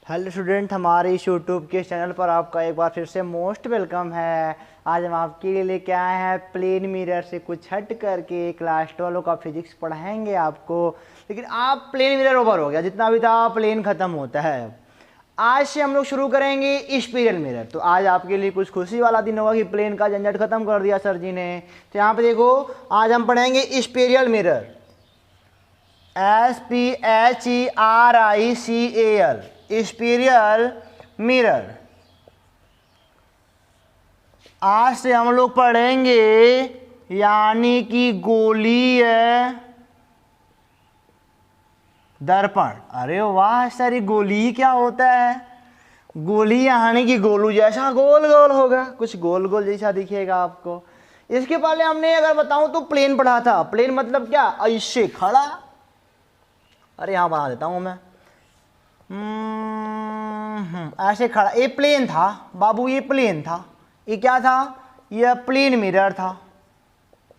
Hello student, हमारे इस YouTube के चैनल पर आपका एक बार फिर से मोस्ट वेलकम है। आज हम आपके लिए लेके आए हैं प्लेन मिरर से कुछ हट करके क्लास 12 का फिजिक्स पढ़ाएंगे आपको। लेकिन आप प्लेन मिरर ओवर हो गया, जितना भी था प्लेन ख़त्म होता है। आज से हम लोग शुरू करेंगे स्पिरियल मिरर। तो आज आपके लिए कुछ खुशी वाला दिन होगा कि प्लेन का झंझट ख़त्म कर दिया सर जी ने। तो यहाँ पे देखो, आज हम पढ़ेंगे स्पिरियल मिरर, SPHERICAL, स्पिरियल मिरर। आज से हम लोग पढ़ेंगे यानी कि गोलीय दर्पण। अरे वाह सर, ये गोली क्या होता है? गोली यानी कि गोलू जैसा गोल गोल होगा, कुछ गोल गोल जैसा दिखेगा आपको। इसके पहले हमने अगर बताऊं तो प्लेन पढ़ा था। प्लेन मतलब क्या? ऐसे खड़ा। अरे यहाँ बना देता हूँ मैं, ऐसे खड़ा। ये प्लेन था बाबू, ये प्लेन था। ये क्या था? ये प्लेन मिरर था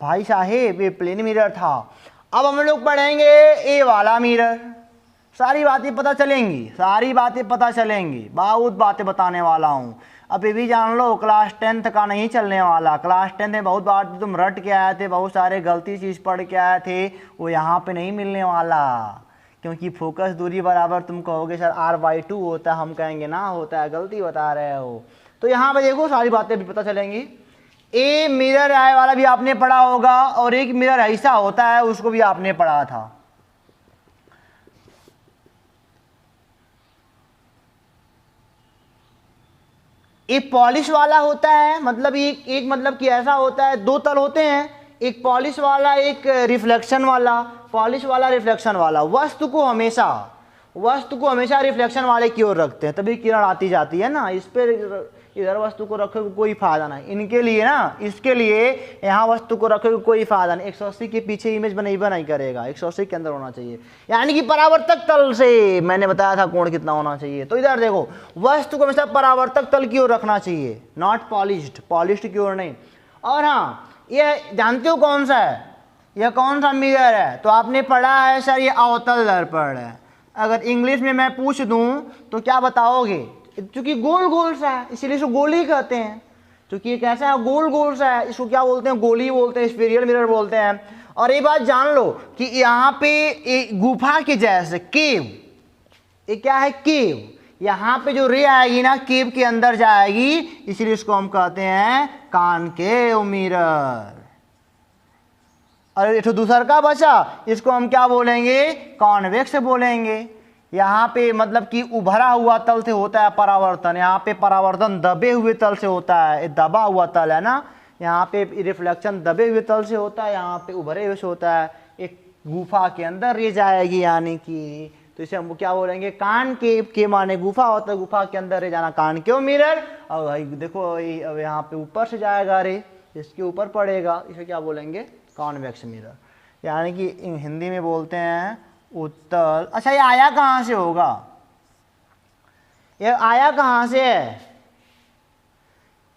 भाई साहेब, ये प्लेन मिरर था। अब हम लोग पढ़ेंगे ये वाला मिरर। सारी बातें पता चलेंगी, सारी बातें पता चलेंगी, बहुत बातें बताने वाला हूँ। अब ये भी जान लो, क्लास 10th का नहीं चलने वाला। क्लास 10th में बहुत बार तुम रट के आए थे, बहुत सारे गलती चीज़ पढ़ के आए थे, वो यहाँ पे नहीं मिलने वाला। क्योंकि फोकस दूरी बराबर तुम कहोगे सर R/2 होता है, हम कहेंगे ना होता है, गलती बता रहे हो। तो यहाँ पे देखो, सारी बातें भी पता चलेंगी। ए मिरर आय वाला भी आपने पढ़ा होगा, और एक मिरर ऐसा होता है उसको भी आपने पढ़ा था। एक पॉलिश वाला होता है, मतलब एक मतलब कि ऐसा होता है, दो तल होते हैं, एक पॉलिश वाला एक रिफ्लेक्शन वाला। पॉलिश वाला रिफ्लेक्शन वाला वस्तु को हमेशा रिफ्लेक्शन वाले की ओर रखते हैं, तभी किरण आती जाती है ना। इस पर इधर वस्तु को रखे कोई फायदा नहीं, इनके लिए ना, इसके लिए यहाँ वस्तु को रखे कोई फायदा नहीं। 180 के पीछे इमेज बनेगा नहीं करेगा, 180 के अंदर होना चाहिए। यानी कि परावर्तक तल से मैंने बताया था कोण कितना होना चाहिए। तो इधर देखो, वस्तु को हमेशा परावर्तक तल की ओर रखना चाहिए, नॉट पॉलिश्ड की ओर नहीं। और हाँ, ये जानते हो कौन सा है? यह कौन सा मिरर है? तो आपने पढ़ा है सर, ये अवतल दर्पण है। अगर इंग्लिश में मैं पूछ दूं तो क्या बताओगे? क्योंकि गोल गोल सा है, इसीलिए इसको गोली कहते हैं। क्योंकि ये कैसा है? गोल गोल सा है, इसको क्या बोलते हैं? गोली बोलते हैं, स्पिरियल मिरर बोलते हैं। और ये बात जान लो कि यहाँ पे गुफा के जैसे केव, ये क्या है? केव। यहाँ पे जो रे आएगी ना, केव के अंदर जाएगी, इसलिए इसको हम कहते हैं कॉनकेव मिरर। और ये दूसरा का बचा, इसको हम क्या बोलेंगे? कॉन्वेक्स बोलेंगे। यहाँ पे मतलब कि उभरा हुआ तल से होता है परावर्तन। यहाँ पे परावर्तन दबे हुए तल से होता है, ये दबा हुआ तल है ना। यहाँ पे रिफ्लेक्शन दबे हुए तल से होता है, यहाँ पे उभरे हुए से होता है। एक गुफा के अंदर रह जाएगी, यानी कि तो इसे हम क्या बोलेंगे? कॉनकेव। के माने गुफा होता है, गुफा के अंदर रह जाना, कॉनकेव मिरर। और भाई देखो, अब यहाँ पे ऊपर से जाएगा रे, इसके ऊपर पड़ेगा, इसे क्या बोलेंगे? Convex mirror. यानी कि हिंदी में बोलते हैं उत्तल। अच्छा, ये आया कहाँ से होगा? ये आया कहाँ से है?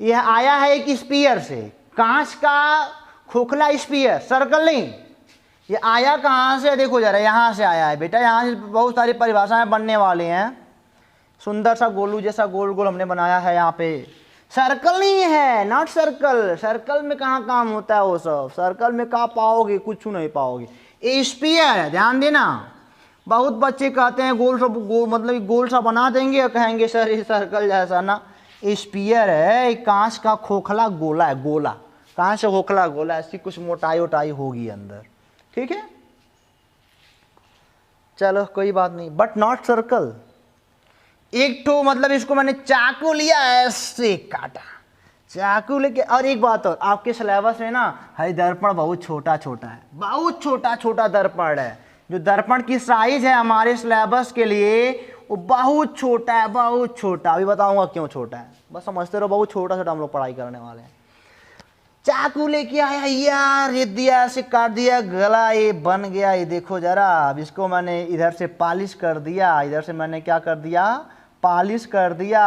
यह आया है एक स्पीयर से, कांच का खोखला स्पीयर, सर्कल नहीं। ये आया कहाँ से? देखो जरा, यहाँ से आया है बेटा। यहाँ से बहुत सारी परिभाषाएं बनने वाली हैं। सुंदर सा गोलू जैसा गोल गोल हमने बनाया है। यहाँ पे सर्कल नहीं है, नॉट सर्कल। सर्कल में कहाँ काम होता है वो सब? सर्कल में कहाँ पाओगे? कुछ नहीं पाओगे। ये स्पीयर है, ध्यान देना। बहुत बच्चे कहते हैं गोल सा मतलब गोल सा बना देंगे और कहेंगे सर ये सर्कल जैसा ना। स्पीयर है, एक कांच का खोखला गोला है, गोला, कांच का खोखला गोला, ऐसी कुछ मोटाई वोटाई होगी अंदर, ठीक है? चलो कोई बात नहीं, बट नॉट सर्कल। एक तो मतलब इसको मैंने चाकू लिया, ऐसे काटा, चाकू लेके। और एक बात और, आपके सिलेबस में ना है दर्पण बहुत छोटा छोटा है, बहुत छोटा छोटा दर्पण है। जो दर्पण की साइज है हमारे सिलेबस के लिए वो बहुत छोटा है, बहुत छोटा। अभी बताऊंगा क्यों छोटा है, बस समझते रहो। बहुत छोटा छोटा हम लोग पढ़ाई करने वाले हैं। चाकू लेके आया यार, ये दिया, ऐसे काट दिया, गला ये बन गया। ये देखो जरा, अब इसको मैंने इधर से पॉलिश कर दिया, इधर से मैंने क्या कर दिया? पॉलिश कर दिया।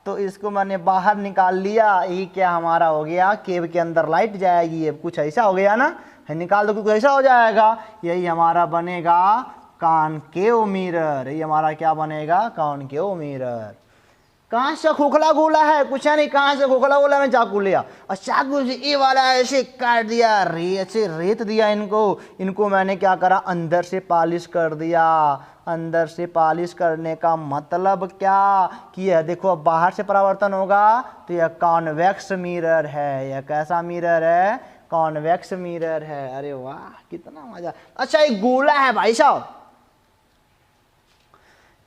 तो इसको मैंने बाहर निकाल लिया। ये क्या हमारा हो गया? केव के अंदर लाइट जाएगी। अब कुछ ऐसा हो गया ना, निकाल दो कुछ ऐसा हो जाएगा। यही हमारा बनेगा कॉनकेव मिरर, ये हमारा क्या बनेगा, कॉनकेव मिरर। कांच का खोखला गोला है, कुछ नहीं, कांच का खोखला गोला में चाकू लिया और चाकू से ये वाला ऐसे काट दिया, ऐसे रेत दिया इनको मैंने क्या करा, अंदर से पॉलिश कर दिया। अंदर से पॉलिश करने का मतलब क्या कि यह देखो अब बाहर से परावर्तन होगा तो यह कॉन्वेक्स मिरर है। यह कैसा मिरर है, कॉन्वेक्स मिरर है। अरे वाह कितना मजा। अच्छा एक गोला है भाई साहब,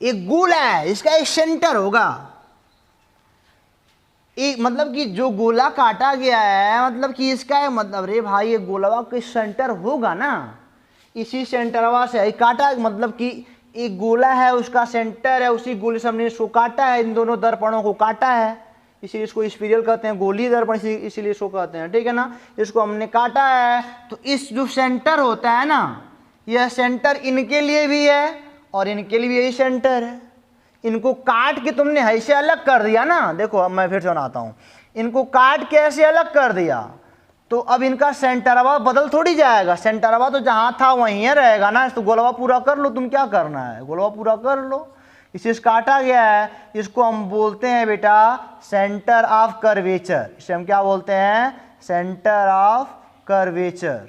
एक गोला है, इसका एक सेंटर होगा, एक मतलब कि जो गोला काटा गया है मतलब कि इसका मतलब रे भाई ये गोला का सेंटर होगा ना, इसी सेंटरवा से काटा, मतलब कि एक गोला है उसका सेंटर है, उसी गोले से हमने इसको काटा है, इन दोनों दर्पणों को काटा है, इसीलिए इसको स्पिरियल कहते हैं, गोली दर्पण इसीलिए इसको कहते हैं, ठीक है ना। इसको हमने काटा है तो इस जो सेंटर होता है ना, यह सेंटर इनके लिए भी है और इनके लिए भी यही सेंटर है। इनको काट के तुमने ऐसे अलग कर दिया ना, देखो अब मैं फिर से बनाता हूँ, इनको काट के ऐसे अलग कर दिया तो अब इनका सेंटरवा बदल थोड़ी जाएगा, सेंटरवा तो जहाँ था वहीं रहेगा ना। तो गोलवा पूरा कर लो, तुम क्या करना है, गोलवा पूरा कर लो। इसे काटा गया है, इसको हम बोलते हैं बेटा सेंटर ऑफ कर्वेचर। इसे हम क्या बोलते हैं, सेंटर ऑफ कर्वेचर।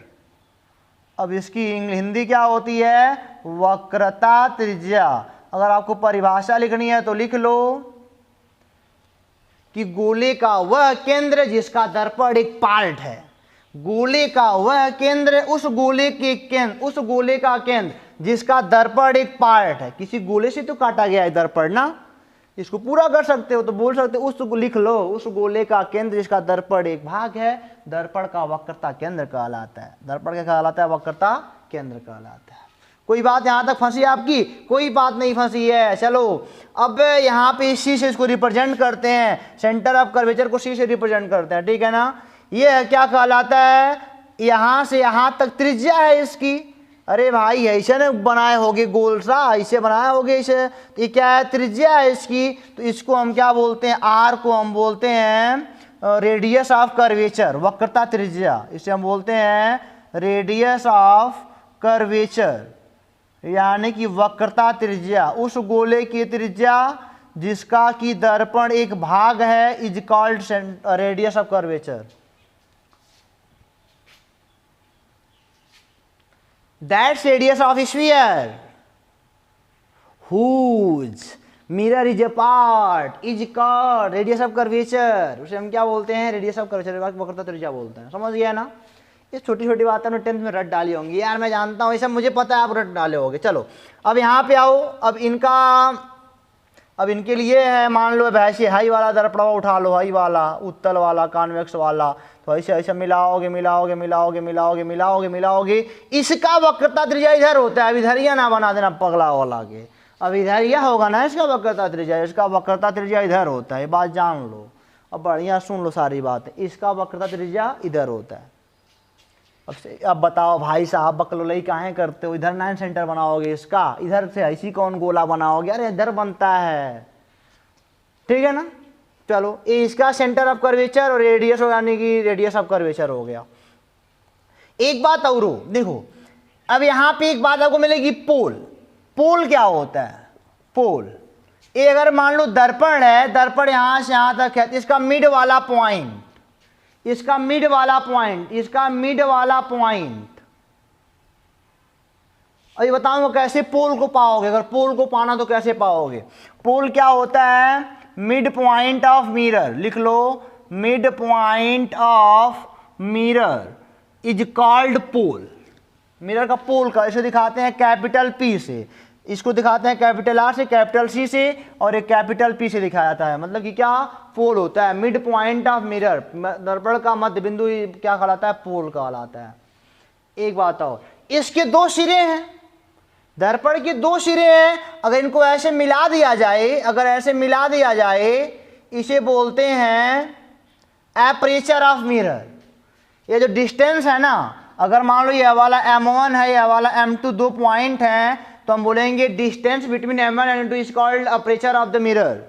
अब इसकी हिंदी क्या होती है, वक्रता त्रिज्या। अगर आपको परिभाषा लिखनी है तो लिख लो कि गोले का वह केंद्र जिसका दर्पण एक पार्ट है, गोले का वह केंद्र उस गोले के केंद्र, उस गोले का केंद्र जिसका दर्पण एक पार्ट है। किसी गोले से तो काटा गया है दर्पण ना, इसको पूरा कर सकते हो तो बोल सकते हो, उस लिख लो उस गोले का केंद्र जिसका दर्पण एक भाग है, दर्पण का वक्रता केंद्र कहलाता है। दर्पण क्या कहलाता है, वक्रता केंद्र कहलाता है। कोई बात यहां तक फंसी आपकी, कोई बात नहीं फंसी है। चलो अब यहाँ पे सी से इसको रिप्रेजेंट करते हैं, सेंटर ऑफ कर्वेचर को सी से रिप्रेजेंट करते हैं, ठीक है ना। ये क्या कहलाता है, यहाँ से यहाँ तक त्रिज्या है इसकी। अरे भाई ऐसे न बनाए होगे गोल सा, ऐसे बनाए होगे इसे, तो ये क्या है, त्रिज्या है इसकी। तो इसको हम क्या बोलते हैं, आर को हम बोलते हैं रेडियस ऑफ कर्वेचर, वक्रता त्रिज्या। इसे हम बोलते हैं रेडियस ऑफ कर्वेचर, यानी कि वक्रता त्रिज्या। उस गोले की त्रिज्या जिसका कि दर्पण एक भाग है is called radius of curvature. That's radius of sphere whose mirror is a part is called radius of curvature। उसे हम क्या बोलते हैं, रेडियस ऑफ कर्वेचर, वक्रता त्रिज्या बोलते हैं। समझ गया ना। ये छोटी छोटी बातें ना 10th में रट डाली होंगी यार, मैं जानता हूँ ये सब, मुझे पता है आप रट डाले होगे। चलो अब यहाँ पे आओ, अब इनके लिए है, मान लो ऐसे हाई वाला दर्पण उठा लो, हाई वाला, उत्तल वाला, कॉन्वेक्स वाला, तो ऐसे ऐसे मिलाओगे मिलाओगे मिलाओगे मिलाओगे मिलाओगे मिलाओगे, इसका वक्रता त्रिज्या इधर होता है। अब इधर या ना बना देना पगला वाला के, अब इधर यह होगा ना इसका वक्रता त्रिज्या, इसका वक्रता त्रिज्या इधर होता है, ये बात जान लो। अब बढ़िया सुन लो सारी बात, इसका वक्रता त्रिज्या इधर होता है। अब बताओ भाई साहब बकलोलई काहे करते हो, इधर 9 सेंटर बनाओगे इसका, इधर से ऐसी कौन गोला बनाओगे, अरे इधर बनता है, ठीक है ना। चलो ये इसका सेंटर ऑफ कर्वेचर और रेडियस यानी कि रेडियस ऑफ कर्वेचर हो गया। एक बात और देखो, अब यहां पे एक बात आपको मिलेगी, पोल। पोल क्या होता है, पोल ये अगर मान लो दर्पण है, दर्पण यहां से यहां तक है, इसका मिड वाला पॉइंट, इसका मिड वाला पॉइंट, इसका मिड वाला पॉइंट, अभी बताऊंगा कैसे पोल को पाओगे। अगर पोल को पाना तो कैसे पाओगे, पोल क्या होता है, मिड पॉइंट ऑफ मिरर, लिख लो mid point of mirror is called pole. Mirror का पोल का इसे दिखाते हैं कैपिटल पी से, इसको दिखाते हैं कैपिटल आर से, कैपिटल सी से, और एक कैपिटल पी से दिखाया जाता है। मतलब कि क्या, पोल होता है, मिड पॉइंट ऑफ मिरर, दर्पण का मध्य बिंदु क्या कहलाता है, पोल कहलाता है। एक बात और, इसके 2 सिरे हैं, दर्पण के 2 सिरे हैं, अगर इनको ऐसे मिला दिया जाए, अगर ऐसे मिला दिया जाए, इसे बोलते हैं एपरेचर ऑफ मिरर। ये जो डिस्टेंस है ना, अगर मान लो ये वाला M1 है, यह वाला M2, 2 पॉइंट हैं, तो हम बोलेंगे distance between M1 and M2 is called aperture of the mirror.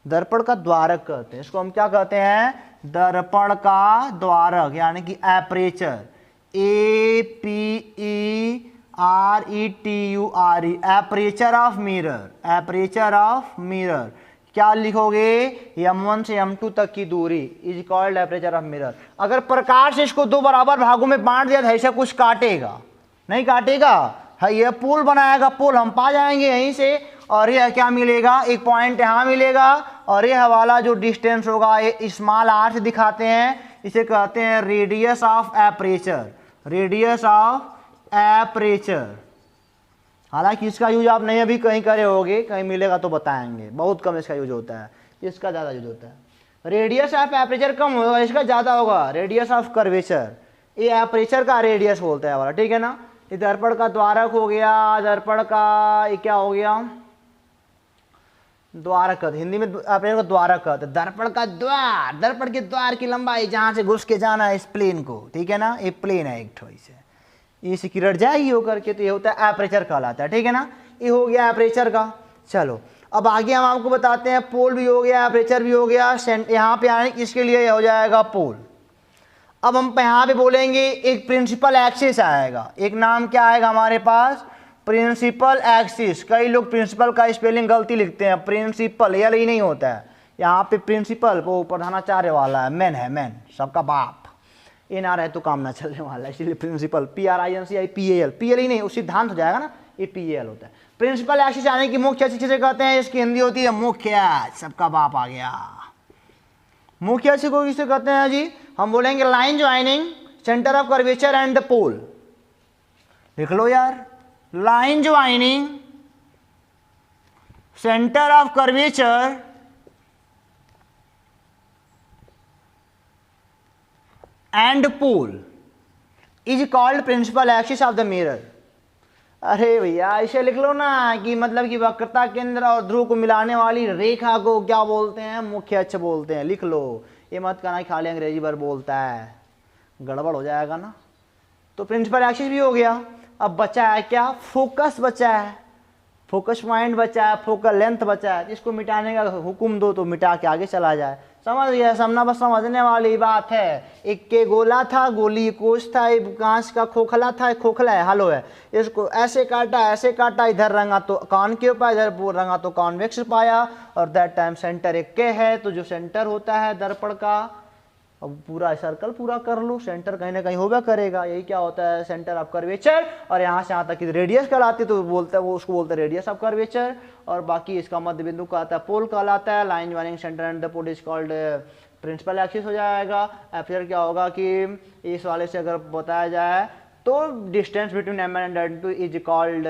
दर्पण का द्वारक कहते हैं इसको, हम क्या कहते हैं, दर्पण का द्वारक, यानी कि aperture, APER RETURE, aperture of mirror, aperture of mirror. क्या लिखोगे, M1 से M2 तक की दूरी is called aperture of mirror. अगर प्रकाश इसको दो बराबर भागों में बांट दिया तो ऐसा कुछ काटेगा नहीं, काटेगा है, ये पोल बनाएगा, पोल हम पा जाएंगे यहीं से, और ये क्या मिलेगा, एक पॉइंट यहाँ मिलेगा, और ये वाला जो डिस्टेंस होगा ये स्मॉल r से दिखाते हैं, इसे कहते हैं radius of aperture, radius of aperture. हालांकि इसका यूज आप नहीं अभी कहीं करे होगे, कहीं मिलेगा तो बताएंगे, बहुत कम इसका यूज होता है, इसका ज़्यादा यूज होता है। रेडियस ऑफ एपरेचर कम होगा, इसका ज़्यादा होगा रेडियस ऑफ कर्वेचर, ये एपरेचर का रेडियस बोलते हैं वाला, ठीक है ना। ये दर्पण का द्वारक हो गया, दर्पण का ये क्या हो गया, द्वारक, हिंदी में अपने को द्वारक कहते हैं, दर्पण का द्वार, दर्पण के द्वार की लंबाई जहाँ से घुस के जाना है इस प्लेन को, ठीक है ना, ये प्लेन है एक ठो, इसे ये किरण जाएगी होकर के, तो ये होता है एपरेचर कहलाता है, ठीक है ना। ये हो गया एपरेचर का। चलो अब आगे हम आपको बताते हैं, पोल भी हो गया, एपरेचर भी हो गया, यहाँ पे आने इसके लिए हो जाएगा पोल। अब हम यहाँ पे बोलेंगे एक प्रिंसिपल एक्सिस आएगा, एक नाम क्या आएगा हमारे पास, प्रिंसिपल एक्सिस। कई लोग प्रिंसिपल का स्पेलिंग गलती लिखते हैं, प्रिंसिपल ये ही नहीं होता है, यहाँ पे प्रिंसिपल वो प्रधानाचार्य वाला है, मैन है, मैन सबका बाप, ये ना रहे तो काम ना चलने वाला है, इसलिए प्रिंसिपल PRINCIPAL, PL ही नहीं, उस सिद्धांत हो जाएगा ना, ये PAL होता है। प्रिंसिपल एक्सिस आने की मुख्य अक्ष किसे कहते हैं, इसकी हिंदी होती है मुख्य अक्ष, सबका बाप आ गया। मुख्य अक्ष को किसे कहते हैं जी, हम बोलेंगे line joining centre of curvature and the pole. लिख लो यार, line joining centre of curvature and pole is called principal axis of the mirror. अरे भैया इसे लिख लो ना कि मतलब कि वक्रता केंद्र और ध्रुव को मिलाने वाली रेखा को क्या बोलते हैं, मुख्य अक्ष बोलते हैं। लिख लो, ये मत कहना खाली अंग्रेजी पर बोलता है, गड़बड़ हो जाएगा ना। तो प्रिंसिपल एक्सिस भी हो गया। अब बचा है क्या, फोकस बचा है, फोकस पॉइंट बचा है, फोकल लेंथ बचा है। इसको मिटाने का हुक्म दो तो मिटा के आगे चला जाए। समझ गया, समझना बस समझने वाली बात है। एक के गोला था, गोली कोष था, एक कांच का खोखला था, खोखला है हलो है, इसको ऐसे काटा, इधर रंगा तो कॉनकेव पाया, इधर रंगा तो कॉन्वेक्स पाया, और दैट टाइम सेंटर एक के है, तो जो सेंटर होता है दर्पण का, अब पूरा सर्कल पूरा कर लो, सेंटर कहीं ना कहीं होगा करेगा, यही क्या होता है सेंटर ऑफ कर्वेचर। और यहाँ से यहाँ तक की रेडियस कहलाती है, तो बोलता है वो, उसको बोलते हैं रेडियस ऑफ कर्वेचर। और बाकी इसका मध्य बिंदु कहता है पोल कहलाता है। Line joining centre and the pole is called principal axis हो जाएगा। फिर क्या होगा कि इस वाले से अगर बताया जाए तो distance between M and N2 is called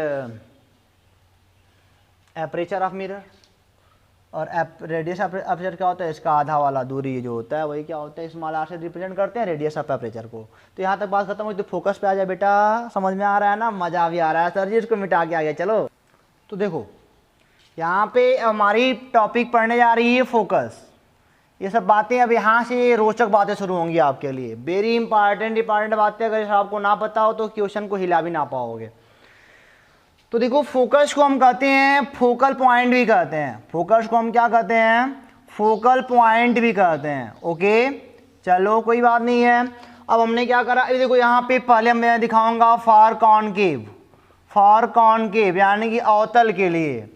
aperture of mirror. और रेडियस ऑफ एपरेचर क्या होता है, इसका आधा वाला दूरी जो होता है वही क्या होता है, स्मॉल r से रिप्रेजेंट करते हैं रेडियस ऑफ एपरेचर को। तो यहाँ तक बात खत्म हुई, तो फोकस पे आ जाए बेटा, समझ में आ रहा है ना, मजा भी आ रहा है सर जी, इसको मिटा के आ गया। चलो तो देखो यहाँ पे हमारी टॉपिक पढ़ने जा रही है फोकस। ये सब बातें अब यहाँ से रोचक बातें शुरू होंगी आपके लिए, वेरी इंपॉर्टेंट बातें। अगर आपको ना पता हो तो क्वेश्चन को हिला भी ना पाओगे। तो देखो फोकस को हम कहते हैं फोकल पॉइंट भी कहते हैं, फोकस को हम क्या कहते हैं, फोकल पॉइंट भी कहते हैं। ओके चलो कोई बात नहीं है। अब हमने क्या करा, ये देखो यहाँ पे पहले मैं दिखाऊंगा फॉर कॉनकेव, फॉर कॉनकेव यानी कि अवतल के लिए,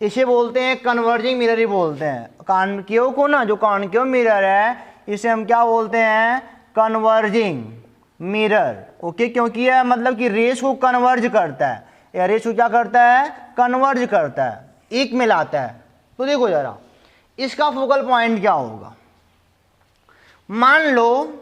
इसे बोलते हैं कन्वर्जिंग मिरर ही बोलते हैं। कॉनकेव को ना, जो कॉनकेव मिरर है इसे हम क्या बोलते हैं, कन्वर्जिंग मिरर। ओके क्योंकि यह मतलब कि रेस को कन्वर्ज करता है, या रेस को क्या करता है, कन्वर्ज करता है, एक में लाता है। तो देखो जरा इसका फोकल पॉइंट क्या होगा। मान लो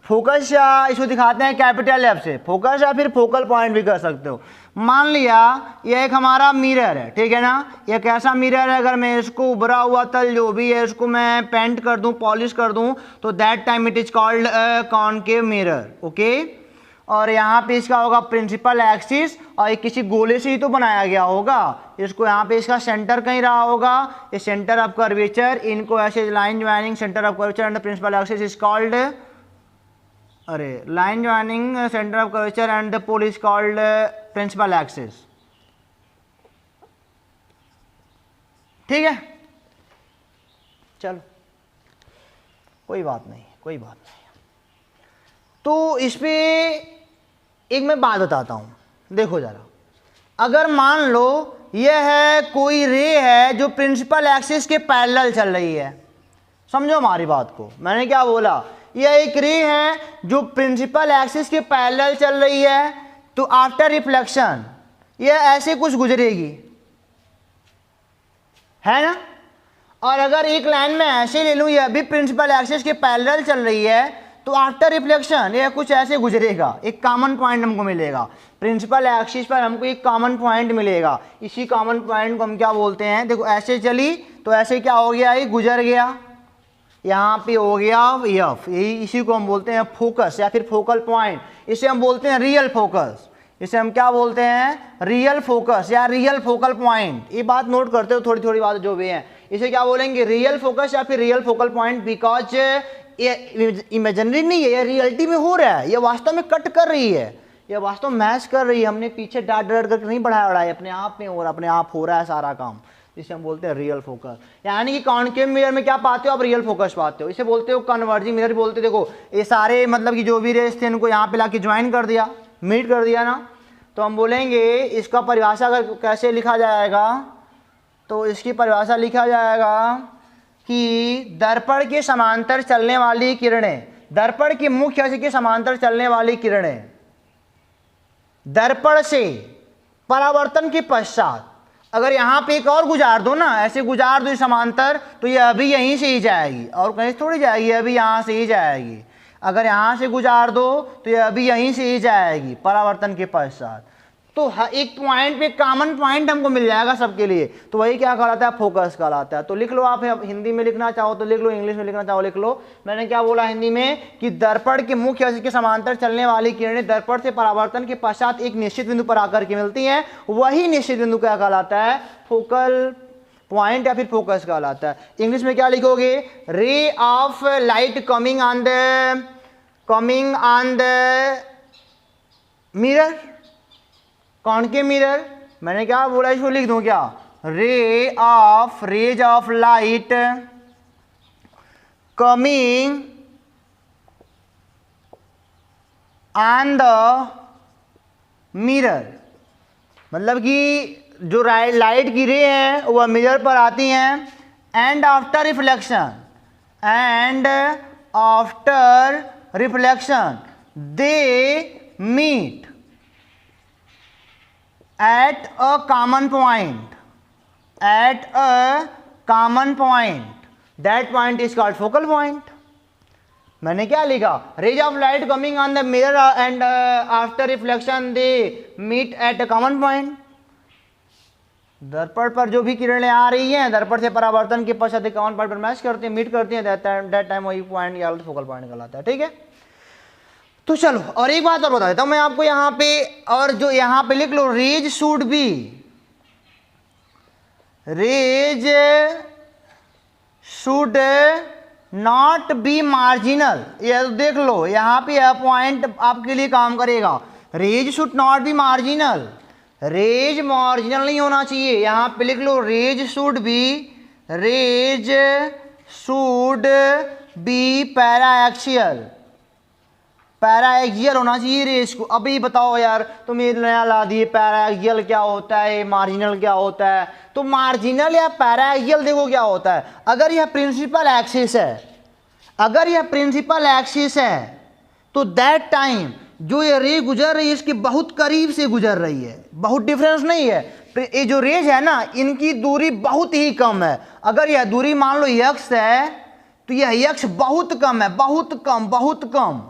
फोकस, या इसको दिखाते हैं कैपिटल F से, फोकस या फिर फोकल पॉइंट भी कर सकते हो। मान लिया यह एक हमारा मिरर है, ठीक है ना, यह कैसा मिरर है, अगर मैं इसको उभरा हुआ तल जो भी है इसको मैं पेंट कर दूं, पॉलिश कर दूं, तो that time it is called concave mirror. Okay और यहाँ पे इसका होगा प्रिंसिपल एक्सिस, और ये किसी गोले से ही तो बनाया गया होगा, इसको यहाँ पे इसका सेंटर कहीं रहा होगा, ये सेंटर ऑफ कर्वेचर, इनको ऐसे line joining centre of curvature and principal axis is called, अरे line joining centre of curvature and the pole is called principal axis. ठीक है चलो कोई बात नहीं, कोई बात नहीं। तो इस पे एक मैं बात बताता हूँ, देखो जरा अगर मान लो यह है कोई रे है जो प्रिंसिपल एक्सिस के पैरेलल चल रही है, समझो हमारी बात को, मैंने क्या बोला, यह एक रे है जो प्रिंसिपल एक्सिस के पैरेलल चल रही है, तो आफ्टर रिफ्लेक्शन यह ऐसे कुछ गुजरेगी, है ना। और अगर एक लाइन में ऐसे ले लूँ, यह भी प्रिंसिपल एक्सिस के पैरेलल चल रही है, तो आफ्टर रिफ्लेक्शन यह कुछ ऐसे गुजरेगा, एक कॉमन पॉइंट हमको मिलेगा, प्रिंसिपल एक्सिस पर हमको एक कॉमन पॉइंट मिलेगा। इसी कॉमन पॉइंट को हम क्या बोलते हैं, देखो ऐसे चली तो ऐसे क्या हो गया, ये गुजर गया, यहाँ पे हो गया एफ, यही इसी को हम बोलते हैं फोकस या फिर फोकल पॉइंट। इसे हम बोलते हैं रियल फोकस, इसे हम क्या बोलते हैं, रियल फोकस या रियल फोकल पॉइंट। ये बात नोट करते हो, थोड़ी थोड़ी बात जो भी है, इसे क्या बोलेंगे, रियल फोकस या फिर रियल फोकल पॉइंट, बिकॉज ये इमेजिनरी नहीं है, ये रियलिटी में हो रहा है, ये वास्तव में कट कर रही है, ये वास्तव में मैच कर रही है, हमने पीछे डाट डाट करके नहीं बढ़ाया, अपने आप में और अपने आप हो रहा है सारा काम, जिसे हम बोलते हैं रियल फोकस। यानी कि कॉन्केव मिरर में क्या पाते हो आप, रियल फोकस पाते हो। इसे बोलते हो कन्वर्जिंग मिरर बोलते हो। देखो ये सारे मतलब कि जो भी रेस थे इनको यहाँ पे लाके ज्वाइन कर दिया, मीट कर दिया ना, तो हम बोलेंगे इसका परिभाषा अगर कैसे लिखा जाएगा, तो इसकी परिभाषा लिखा जाएगा कि दर्पण के समांतर चलने वाली किरणें, दर्पण के मुख्य अक्ष के समांतर चलने वाली किरणें दर्पण से परावर्तन के पश्चात अगर यहाँ पे एक और गुजार दो ना, ऐसे गुजार दो समांतर, तो ये अभी यहीं से ही जाएगी और कहीं थोड़ी जाएगी, अभी यहाँ से ही जाएगी। अगर यहाँ से गुजार दो तो ये अभी यहीं से ही जाएगी परावर्तन के पश्चात। तो एक पॉइंट पे कॉमन पॉइंट हमको मिल जाएगा सबके लिए, तो वही क्या कहलाता है, फोकस कहलाता है। तो लिख लो आप, हिंदी में लिखना चाहो तो लिख लो, इंग्लिश में लिखना चाहो लिख लो। मैंने क्या बोला हिंदी में कि दर्पण के मुख्य अक्ष के समांतर चलने वाली किरणें दर्पण से परावर्तन के पश्चात एक निश्चित बिंदु पर आकर के मिलती हैं, वही निश्चित बिंदु क्या कहलाता है, फोकल पॉइंट या फिर फोकस कहलाता है। इंग्लिश में क्या लिखोगे, ray of light coming on the mirror, concave mirror. मैंने क्या बोला, इसको लिख दूं क्या, rays of light coming on the mirror, मतलब कि जो लाइट की रे है वह मिरर पर आती हैं, and after reflection they meet at a common point, that point is called focal point। मैंने क्या लिखा, rays of light coming on the mirror and after reflection they meet at a common point। दर्पण पर जो भी किरणें आ रही हैं दर्पण से परावर्तन के पश्चात एक कॉमन पॉइंट पर मैच करती हैं, मीट करती हैं, दैट टाइम वही पॉइंट या फोकल पॉइंट कहलाता है। ठीक है, तो चलो और एक बात और बता देता हूं मैं आपको यहाँ पे, और जो यहाँ पे लिख लो, rays should not be marginal. ये देख लो यहाँ पे यह पॉइंट आपके लिए काम करेगा, rays should not be marginal, rays marginal नहीं होना चाहिए। यहाँ पे लिख लो, रेज शुड बी पैराएक्सियल होना चाहिए रेस को। अभी बताओ यार, तुम ये नया ला दिए, पैराएक्सियल क्या होता है, मार्जिनल क्या होता है। तो मार्जिनल या पैराएक्सियल देखो क्या होता है, अगर यह प्रिंसिपल एक्सिस है, तो दैट टाइम जो ये रे गुजर रही है इसके बहुत करीब से गुजर रही है, बहुत डिफरेंस नहीं है। ये जो रेज है ना, इनकी दूरी बहुत ही कम है। अगर यह दूरी मान लो यक्स है, तो यह यक्स बहुत कम है, बहुत कम।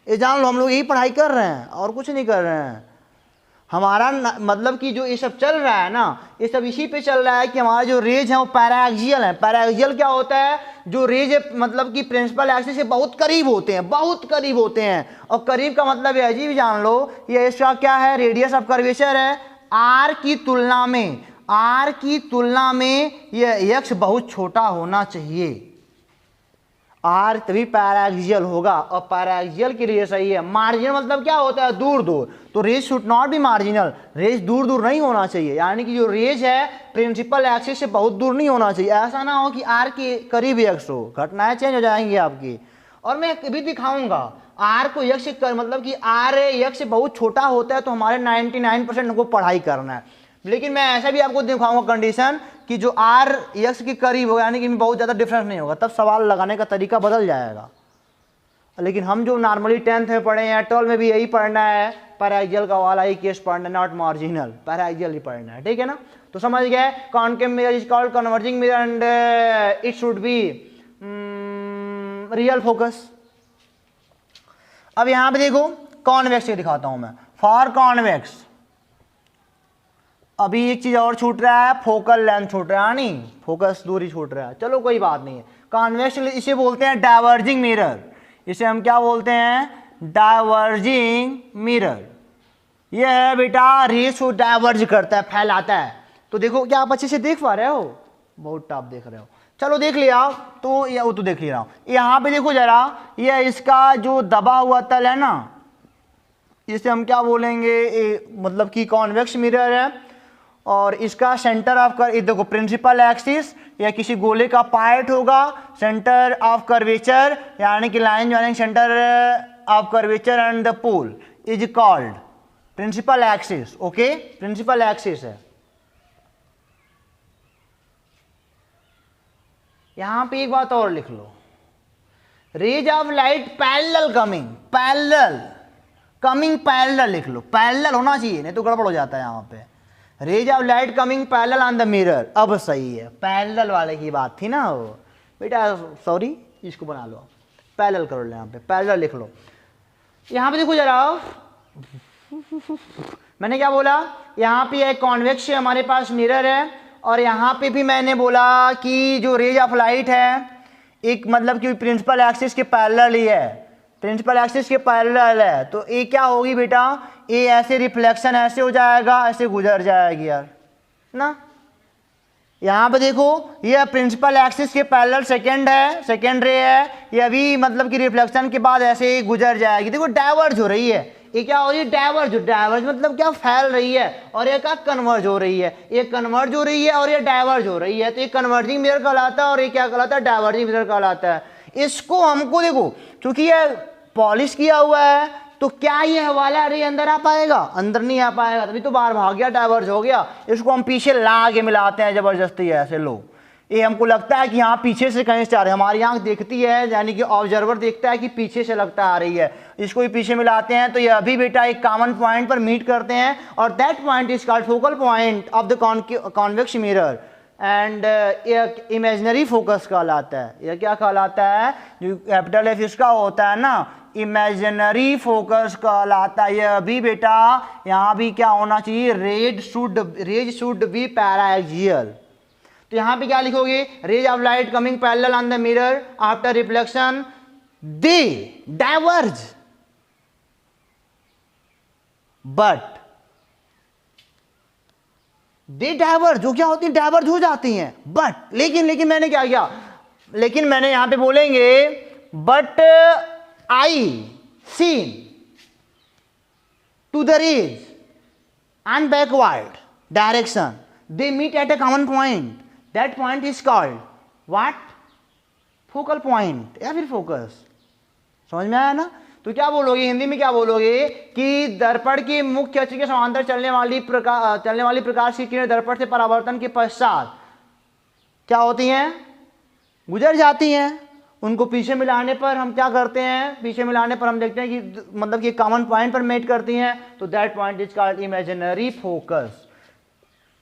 ये जान लो, हम लोग यही पढ़ाई कर रहे हैं और कुछ नहीं कर रहे हैं। हमारा मतलब कि जो ये सब चल रहा है ना, ये सब इसी पे चल रहा है कि हमारा जो रेज है वो पैराएक्सियल है। पैराएक्सियल क्या होता है, जो रेज मतलब कि प्रिंसिपल एक्सिस से बहुत करीब होते हैं। और करीब का मतलब है, अजीब जान लो, ये इसका क्या है, रेडियस ऑफ कर्वेचर है। आर की तुलना में यह एक्स बहुत छोटा होना चाहिए, आर तभी पैराएक्सियल होगा, और पैराएक्सियल के लिए सही है। मार्जिनल मतलब क्या होता है, दूर। तो rays should not be marginal, rays दूर नहीं होना चाहिए। यानी कि जो रेज है प्रिंसिपल एक्सिस से बहुत दूर नहीं होना चाहिए। ऐसा ना हो कि आर के करीब एक्स हो, घटनाएं चेंज हो जाएंगी आपकी। और मैं भी दिखाऊंगा आर को यक्स कर, मतलब कि आर यक्स से बहुत छोटा होता है, तो हमारे 99% हमको पढ़ाई करना है। लेकिन मैं ऐसा भी आपको दिखाऊंगा कंडीशन कि जो आर यक्स के करीब होगा, यानी कि बहुत ज़्यादा डिफरेंस नहीं होगा, तब सवाल लगाने का तरीका बदल जाएगा। लेकिन हम जो नॉर्मली 10th में पढ़े हैं, 12 में भी यही पढ़ना है, पैराएक्सियल का वाला ही केस पढ़ना, नॉट मार्जिनल, पैराएक्सियल ही पढ़ना है, ठीक है ना। तो समझ गए, concave mirror is called converging mirror and it should be real focus. अब यहां पे देखो कॉन्वेक्स दिखाता हूं मैं। फॉर कॉन्वेक्स अभी एक चीज और छूट रहा है, फोकल लेंथ छूट रहा है, नहीं फोकस दूरी छूट रहा है, चलो कोई बात नहीं है। कॉन्वेक्स इसे बोलते हैं डाइवर्जिंग मिरर, इसे हम क्या बोलते हैं, डाइवर्जिंग मिरर। यह है बेटा रेस को डाइवर्ज करता है, फैलाता है। तो देखो क्या आप अच्छे से देख पा रहे हो, बहुत टॉप देख रहे हो, चलो देख लिया तो ये वो तो देख लिया। यहाँ पे देखो जरा, ये इसका जो दबा हुआ तल है ना, इसे हम क्या बोलेंगे, मतलब कि कॉन्वेक्स मिरर है। और इसका सेंटर ऑफ कर, देखो प्रिंसिपल एक्सिस या किसी गोले का पार्ट होगा, सेंटर ऑफ कर्वेचर यानी कि line joining centre of curvature and the pole is called principal axis. Okay, principal axis है। यहां पे एक बात और लिख लो, rays of light parallel coming, parallel coming, parallel लिख लो, पैरेलल होना चाहिए, नहीं तो गड़बड़ हो जाता है। यहां पे rays of light coming parallel on the mirror, अब सही है, पैरेलल वाले की बात थी ना वो बेटा, सॉरी इसको बना लो, पैरेलल करो, यहाँ पे पैरेलल लिख लो। यहाँ पे देखो जरा, मैंने क्या बोला, यहाँ पे एक कॉन्वेक्स हमारे पास मिरर है, और यहाँ पे भी मैंने बोला कि जो रेज ऑफ लाइट है एक मतलब कि प्रिंसिपल एक्सिस के पैरेलल ही है, प्रिंसिपल एक्सिस के पैरेलल है। तो ये क्या होगी बेटा, ये ऐसे रिफ्लेक्शन ऐसे हो जाएगा, ऐसे गुजर जाएगी यार ना। यहाँ पे देखो ये प्रिंसिपल एक्सिस के पैरेलल सेकेंड है, सेकेंड रे है, ये अभी मतलब कि रिफ्लेक्शन के बाद ऐसे ही गुजर जाएगी। देखो डाइवर्ज हो रही है, ये क्या हो रही है, डाइवर्ज, डाइवर्ज मतलब क्या, फैल रही है, और ये क्या कन्वर्ज हो रही है, ये कन्वर्ज हो रही है और ये डाइवर्ज हो रही है। तो ये कन्वर्जिंग मिरर कहलाता है और ये क्या कहलाता है, डाइवर्जिंग मिरर कहलाता है। इसको हमको देखो, क्योंकि ये पॉलिश किया हुआ है, तो क्या ये हवाला रे अंदर आ पाएगा, अंदर नहीं आ पाएगा, तभी तो बाहर भाग गया, डाइवर्ज हो गया। इसको हम पीछे ला के मिलाते हैं जबरदस्ती ऐसे, लो ये हमको लगता है कि यहाँ पीछे से कहीं से आ रही है, हमारी आंख देखती है, यानी कि ऑब्जर्वर देखता है कि पीछे से लगता आ रही है, इसको ही पीछे मिलाते हैं। तो ये अभी बेटा एक कॉमन पॉइंट पर मीट करते हैं, और that point is called focal point of the convex mirror and एक इमेजिनरी फोकस कहलाता है। यह क्या कहलाता है, जो कैपिटल एफ इसका होता है ना, इमेजिनरी फोकस कहलाता है। यह भी बेटा यहाँ भी क्या होना चाहिए, रेज शुड बी पैराएक्सियल। तो यहाँ पे क्या लिखोगे, rays of light coming parallel on the mirror after reflection they diverge but they diverge, जो क्या होती है, डाइवर्ज हो जाती हैं, बट लेकिन मैंने क्या किया, लेकिन मैंने यहां पे बोलेंगे but I seen to the rays and backward direction they meet at a common point, that point is called what, focal point या फिर फोकस। समझ में आया ना। तो क्या बोलोगे हिंदी में, क्या बोलोगे कि दर्पण की मुख्य अक्ष के समांतर चलने वाली प्रकाश की किरणें दर्पण से परावर्तन के पश्चात क्या होती हैं, गुजर जाती हैं। उनको पीछे मिलाने पर हम क्या करते हैं, पीछे मिलाने पर हम देखते हैं कि मतलब कि कॉमन पॉइंट पर मेट करती हैं, तो that point is called imaginary focus.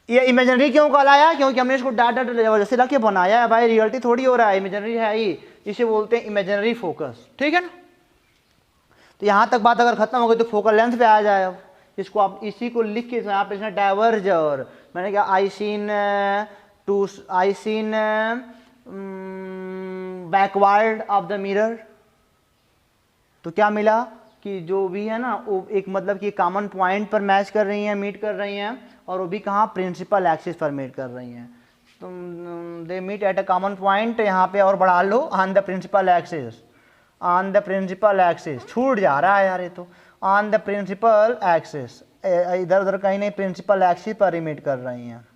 ये इमेजिनरी क्यों कहलाया, क्योंकि हमने इसको डाटा जबरदस्ती रख के बनाया है भाई, रियलिटी थोड़ी हो रहा है, इमेजिनरी है ही, इसे बोलते हैं इमेजिनरी फोकस, ठीक है ना। तो यहाँ तक बात अगर खत्म हो गई तो फोकल लेंथ पे आ जाए। अब इसको आप इसी को लिख के यहाँ पे डाइवर्ज, और मैंने क्या I seen backward of the mirror, तो क्या मिला कि जो भी है ना वो एक मतलब कि कॉमन पॉइंट पर मैच कर रही हैं, मीट कर रही हैं, और वो भी कहाँ, प्रिंसिपल एक्सिस पर मीट कर रही हैं। तो they meet at a common point, यहाँ पे और बढ़ा लो, on the principal axis, on the principal axis, छूट जा रहा है यार ये तो, ऑन द प्रिंसिपल एक्सिस, इधर उधर कहीं नहीं, प्रिंसिपल एक्सिस पर मीट कर रही हैं।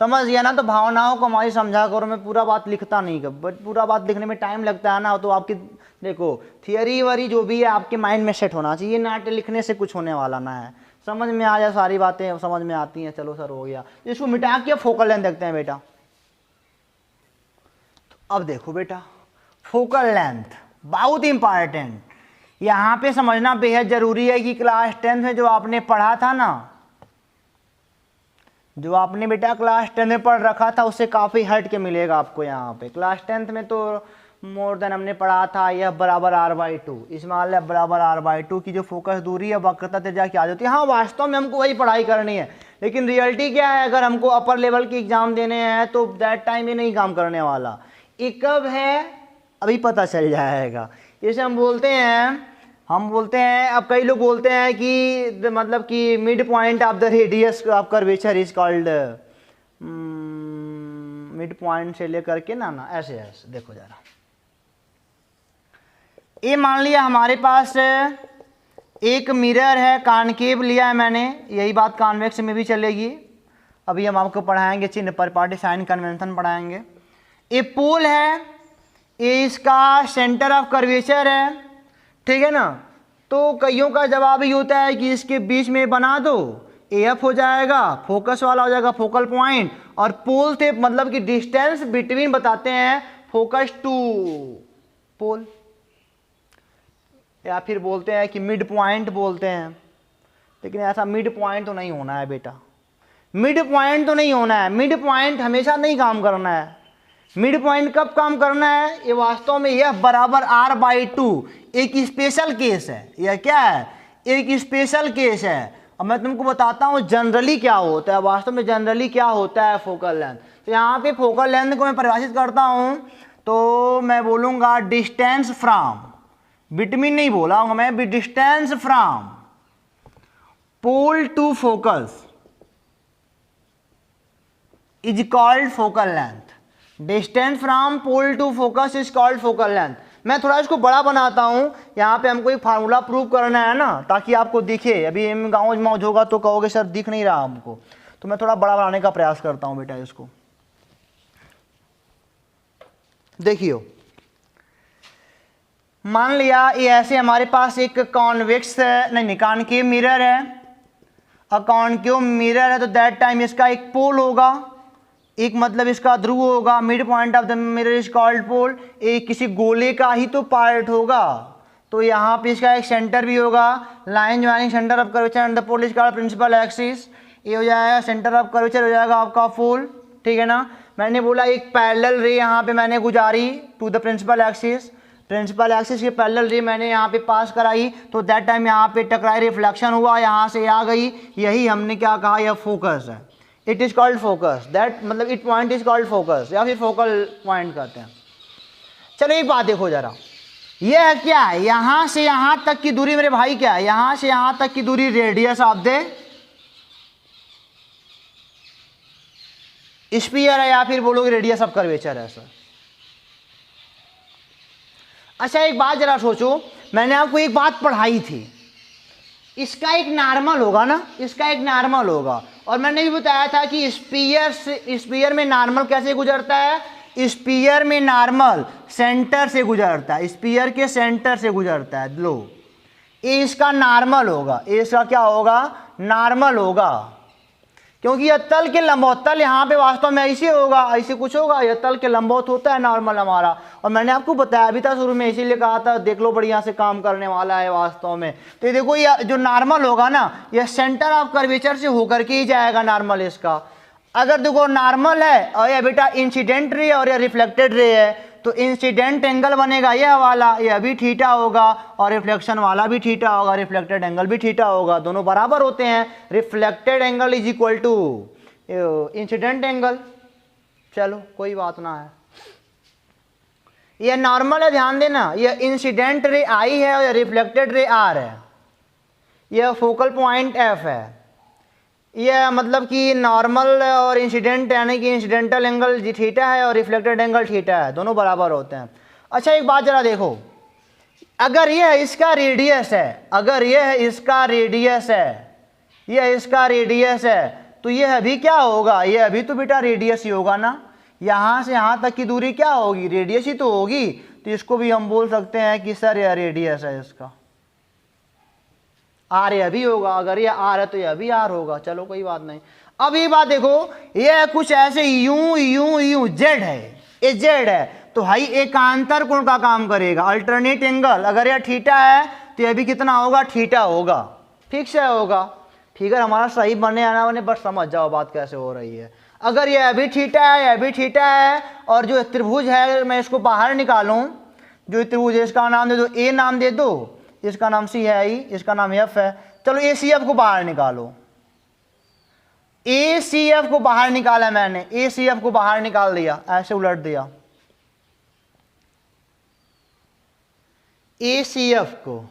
समझ गया ना। तो भावनाओं को हमारी समझा करो, मैं पूरा बात लिखता नहीं कर, बट पूरा बात लिखने में टाइम लगता है ना, तो आपकी देखो थियरी वरी जो भी है आपके माइंड में सेट होना चाहिए, नाट्य लिखने से कुछ होने वाला ना है। समझ में आ जाए, सारी बातें समझ में आती हैं। चलो सर हो गया, इसको मिटा के फोकल लेंथ देखते हैं बेटा। तो अब देखो बेटा, फोकल लेंथ बहुत इंपॉर्टेंट, यहाँ पे समझना बेहद जरूरी है कि क्लास 10 में जो आपने पढ़ा था ना, जो आपने बेटा क्लास 10 में पढ़ रखा था उससे काफ़ी हट के मिलेगा आपको यहाँ पे। क्लास 10th में तो मोर देन हमने पढ़ा था यह बराबर r/2, इसमें एफ बराबर r/2 की जो फोकस दूरी है वक्रता त्रिज्या क्या आ जाती है। हाँ वास्तव में हमको वही पढ़ाई करनी है, लेकिन रियलिटी क्या है, अगर हमको अपर लेवल के एग्जाम देने हैं तो दैट टाइम ये नहीं काम करने वाला। ये कब है अभी पता चल जाएगा। जैसे हम बोलते हैं अब कई लोग बोलते हैं कि मतलब कि mid point of the radius of curvature is called, mid point से लेकर के ना ऐसे देखो जरा, ये मान लिया हमारे पास एक मिरर है, कॉनकेव लिया है मैंने, यही बात कॉन्वेक्स में भी चलेगी। अभी हम आपको पढ़ाएंगे चिन्ह पर पार्टी साइन कन्वेंशन पढ़ाएंगे। ये पोल है, ये इसका सेंटर ऑफ कर्वेचर है, ठीक है ना। तो कईयों का जवाब ही होता है कि इसके बीच में बना दो, एफ हो जाएगा, फोकस वाला हो जाएगा फोकल पॉइंट, और पोल से मतलब कि डिस्टेंस बिटवीन बताते हैं फोकस टू पोल, या फिर बोलते हैं कि मिड पॉइंट बोलते हैं। लेकिन ऐसा मिड पॉइंट तो नहीं होना है बेटा, मिड पॉइंट तो नहीं होना है, मिड पॉइंट हमेशा नहीं काम करना है। मिड पॉइंट कब काम करना है, ये वास्तव में यह बराबर r/2 एक स्पेशल केस है। यह क्या है, एक स्पेशल केस है। अब मैं तुमको बताता हूँ जनरली क्या होता है, वास्तव में जनरली क्या होता है फोकल लेंथ। तो यहाँ पे फोकल लेंथ को मैं परिभाषित करता हूँ तो मैं बोलूँगा डिस्टेंस फ्रॉम, बिटवीन नहीं बोला हूँ मैं, distance from pole to focus is called focal length. Distance from pole to focus is called focal length. मैं थोड़ा इसको बड़ा बनाता हूँ, यहाँ पे हमको एक फार्मूला प्रूव करना है ना, ताकि आपको दिखे। अभी गाँव मौज होगा तो कहोगे सर दिख नहीं रहा हमको, तो मैं थोड़ा बड़ा बनाने का प्रयास करता हूँ बेटा इसको। देखियो, मान लिया ये ऐसे हमारे पास एक कॉन्वेक्स नहीं कॉनकेव मिरर है, और कॉनकेव मिरर है तो दैट टाइम इसका एक पोल होगा, एक मतलब इसका ध्रुव होगा। Mid point of the mirror is called pole. एक किसी गोले का ही तो पार्ट होगा, तो यहाँ पे इसका एक सेंटर भी होगा। Line joining centre of curvature and the pole is called principal axis. ये हो जाएगा सेंटर ऑफ कर्वेचर, हो जाएगा आपका पोल, ठीक है ना। मैंने बोला एक पैरेलल रे यहाँ पे मैंने गुजारी to the principal axis, principal axis के पैरेलल रे मैंने यहाँ पे पास कराई, तो दैट टाइम यहाँ पे टकराई, रिफ्लेक्शन हुआ, यहाँ से आ गई, यही हमने क्या कहा, यह फोकस है। It is called focus, that मतलब it point is called focus, या फिर फोकल पॉइंट कहते हैं। चलो एक बात देखो जरा, यह है क्या है, यहाँ से यहाँ तक की दूरी मेरे भाई क्या है, यहाँ से यहाँ तक की दूरी रेडियस ऑफ द स्फीयर है, या फिर बोलोगे रेडियस ऑफ कर्वेचर है सर। अच्छा एक बात जरा सोचो, मैंने आपको एक बात पढ़ाई थी, इसका एक नॉर्मल होगा ना, इसका एक नॉर्मल होगा, और मैंने भी बताया था कि स्फीयर में नॉर्मल कैसे गुजरता है, स्फीयर में नॉर्मल सेंटर से गुजरता है, स्फीयर के सेंटर से गुजरता है। लो ये इसका नॉर्मल होगा, ये इसका क्या होगा, नॉर्मल होगा, क्योंकि यह तल के लंबवत, तल यहाँ पे वास्तव में ऐसे होगा, ऐसे कुछ होगा, यह तल के लंबवत होता है नॉर्मल हमारा। और मैंने आपको बताया भी था शुरू में, इसीलिए कहा था देख लो बढ़िया से काम करने वाला है वास्तव में। तो ये देखो यह जो नॉर्मल होगा ना, यह सेंटर ऑफ कर्वेचर से होकर के ही जाएगा नॉर्मल इसका। अगर देखो नॉर्मल है और यह बेटा इंसिडेंट रे और यह रिफ्लेक्टेड रे है, तो इंसिडेंट एंगल बनेगा यह वाला, यह भी थीटा होगा, और रिफ्लेक्शन वाला भी थीटा होगा, रिफ्लेक्टेड एंगल भी थीटा होगा, दोनों बराबर होते हैं। Reflected angle is equal to incident angle. चलो कोई बात ना है, यह नॉर्मल है, ध्यान देना, यह इंसिडेंट रे आई है और यह रिफ्लेक्टेड रे आर है, यह फोकल पॉइंट एफ है। यह मतलब कि नॉर्मल और इंसिडेंट यानी कि इंसिडेंटल एंगल थीटा है और रिफ्लेक्टेड एंगल थीटा है, दोनों बराबर होते हैं। अच्छा एक बात जरा देखो, अगर यह इसका रेडियस है, अगर यह इसका रेडियस है, यह इसका रेडियस है, तो यह भी क्या होगा, यह भी तो बेटा रेडियस ही होगा ना। यहाँ से यहाँ तक की दूरी क्या होगी, रेडियस ही तो होगी, तो इसको भी हम बोल सकते हैं कि सर यह रेडियस है इसका। आर यह भी होगा, अगर ये आर है तो यह भी आर होगा। चलो कोई बात नहीं। अब ये बात देखो, ये कुछ ऐसे यूं यूं यूं जेड है, ये जेड है, तो भाई एकांतर कोण का काम करेगा, अल्टरनेट एंगल। अगर यह थीटा है तो यह भी कितना होगा, थीटा होगा, फिक्स है होगा। फिगर हमारा सही बने या ना बने बस समझ जाओ बात कैसे हो रही है। अगर यह भी थीटा है, यह भी थीटा है, और जो त्रिभुज है मैं इसको बाहर निकालूं, जो त्रिभुज है इसका नाम दे दो, ए नाम दे दो, इसका नाम सी है, इसका नाम एफ है। चलो ए सी एफ को बाहर निकालो, ए सी एफ को बाहर निकाला मैंने, ए सी एफ को बाहर निकाल दिया, ऐसे उलट दिया, ए सी एफ को।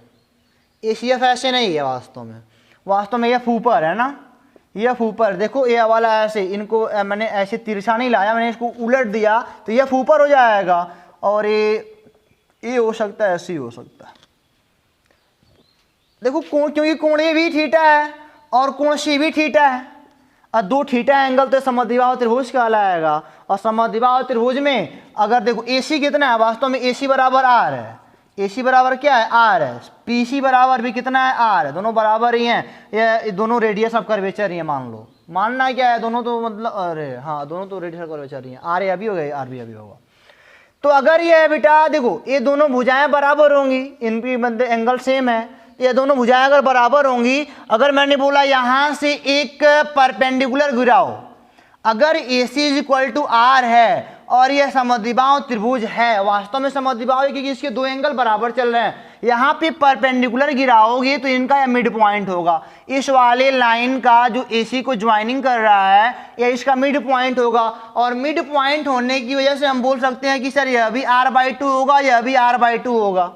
ए सी एफ ऐसे नहीं है वास्तव में, वास्तव में यह ऊपर है ना, यह ऊपर देखो, ये वाला ऐसे, इनको मैंने ऐसे तिरछा नहीं लाया, मैंने इसको उलट दिया तो यह ऊपर हो जाएगा, और ये हो सकता है, ऐसे हो सकता है। देखो कोण, क्योंकि कोण ए भी थीटा है और कोण सी भी थीटा है, और दो थीटा एंगल तो समद्विबाहु त्रिभुज कहलाएगा। और समद्विबाहु त्रिभुज में अगर देखो AC कितना है, वास्तव में AC बराबर आर है, AC बराबर क्या है, आर है, PC बराबर भी कितना है, आर है, दोनों बराबर ही हैं, ये दोनों रेडियस ऑफ कर्वेचर ही है, मान लो, मानना क्या है, दोनों तो मतलब, अरे हाँ दोनों तो रेडियस ऑफ कर्वेचर ही हैं, आर ये अभी हो गया, आर भी अभी होगा। तो अगर ये है बेटा, देखो ये दोनों भुजाएं बराबर होंगी, इनकी मतलब एंगल सेम है, ये दोनों भुजाएं अगर बराबर होंगी, अगर मैंने बोला यहां से एक परपेंडिकुलर गिराओ, अगर AC is equal to R है और यह समद्विबाहु त्रिभुज है, वास्तव में समद्विबाहु है क्योंकि इसके दो एंगल बराबर चल रहे हैं, यहाँ पे परपेंडिकुलर गिराओगे तो इनका मिड पॉइंट होगा, इस वाले लाइन का जो AC को ज्वाइनिंग कर रहा है यह इसका मिड पॉइंट होगा, और मिड पॉइंट होने की वजह से हम बोल सकते हैं कि सर यह भी r/2 होगा, यह भी r/2 होगा।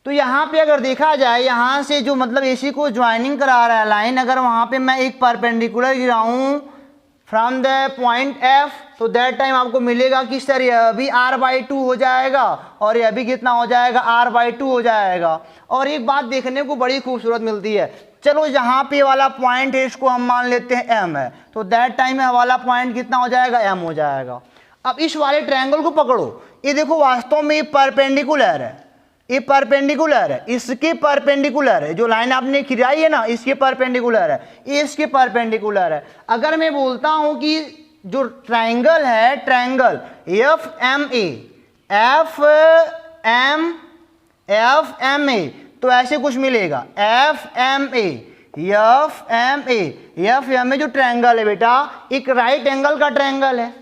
तो यहाँ पे अगर देखा जाए, यहाँ से जो मतलब AC को ज्वाइनिंग करा रहा है लाइन, अगर वहाँ पे मैं एक परपेंडिकुलर गिराऊं फ्रॉम द पॉइंट F, तो दैट टाइम आपको मिलेगा कि सर यह भी r/2 हो जाएगा और यह भी कितना हो जाएगा, r/2 हो जाएगा। और एक बात देखने को बड़ी खूबसूरत मिलती है, चलो यहाँ पे वाला पॉइंट है, इसको हम मान लेते हैं M है, तो दैट टाइम में वाला पॉइंट कितना हो जाएगा, M हो जाएगा। अब इस वाले ट्रायंगल को पकड़ो, ये देखो वास्तव में ये परपेंडिकुलर है, ये परपेंडिकुलर है, इसके परपेंडिकुलर है, जो लाइन आपने खिंचाई है ना इसके परपेंडिकुलर है, ये इसके परपेंडिकुलर है। अगर मैं बोलता हूं कि जो ट्रायंगल है, ट्रायंगल FMA, तो ऐसे कुछ मिलेगा, FMA जो ट्रायंगल है बेटा, एक राइट एंगल का ट्रायंगल है,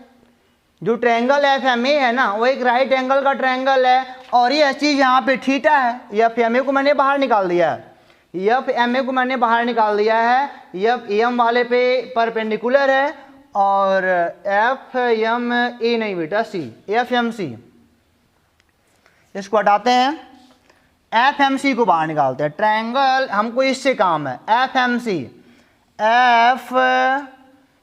जो ट्रायंगल FMA है ना वो एक राइट एंगल का ट्रायंगल है, और ये चीज यहाँ पे थीटा है, FMA को मैंने बाहर निकाल दिया है, FMA को मैंने बाहर निकाल दिया है, AM वाले पे परपेंडिकुलर है, और FMA नहीं बेटा, FMC, इसको हटाते हैं, FMC को बाहर निकालते हैं। ट्रायंगल हमको इससे काम है, FMC, F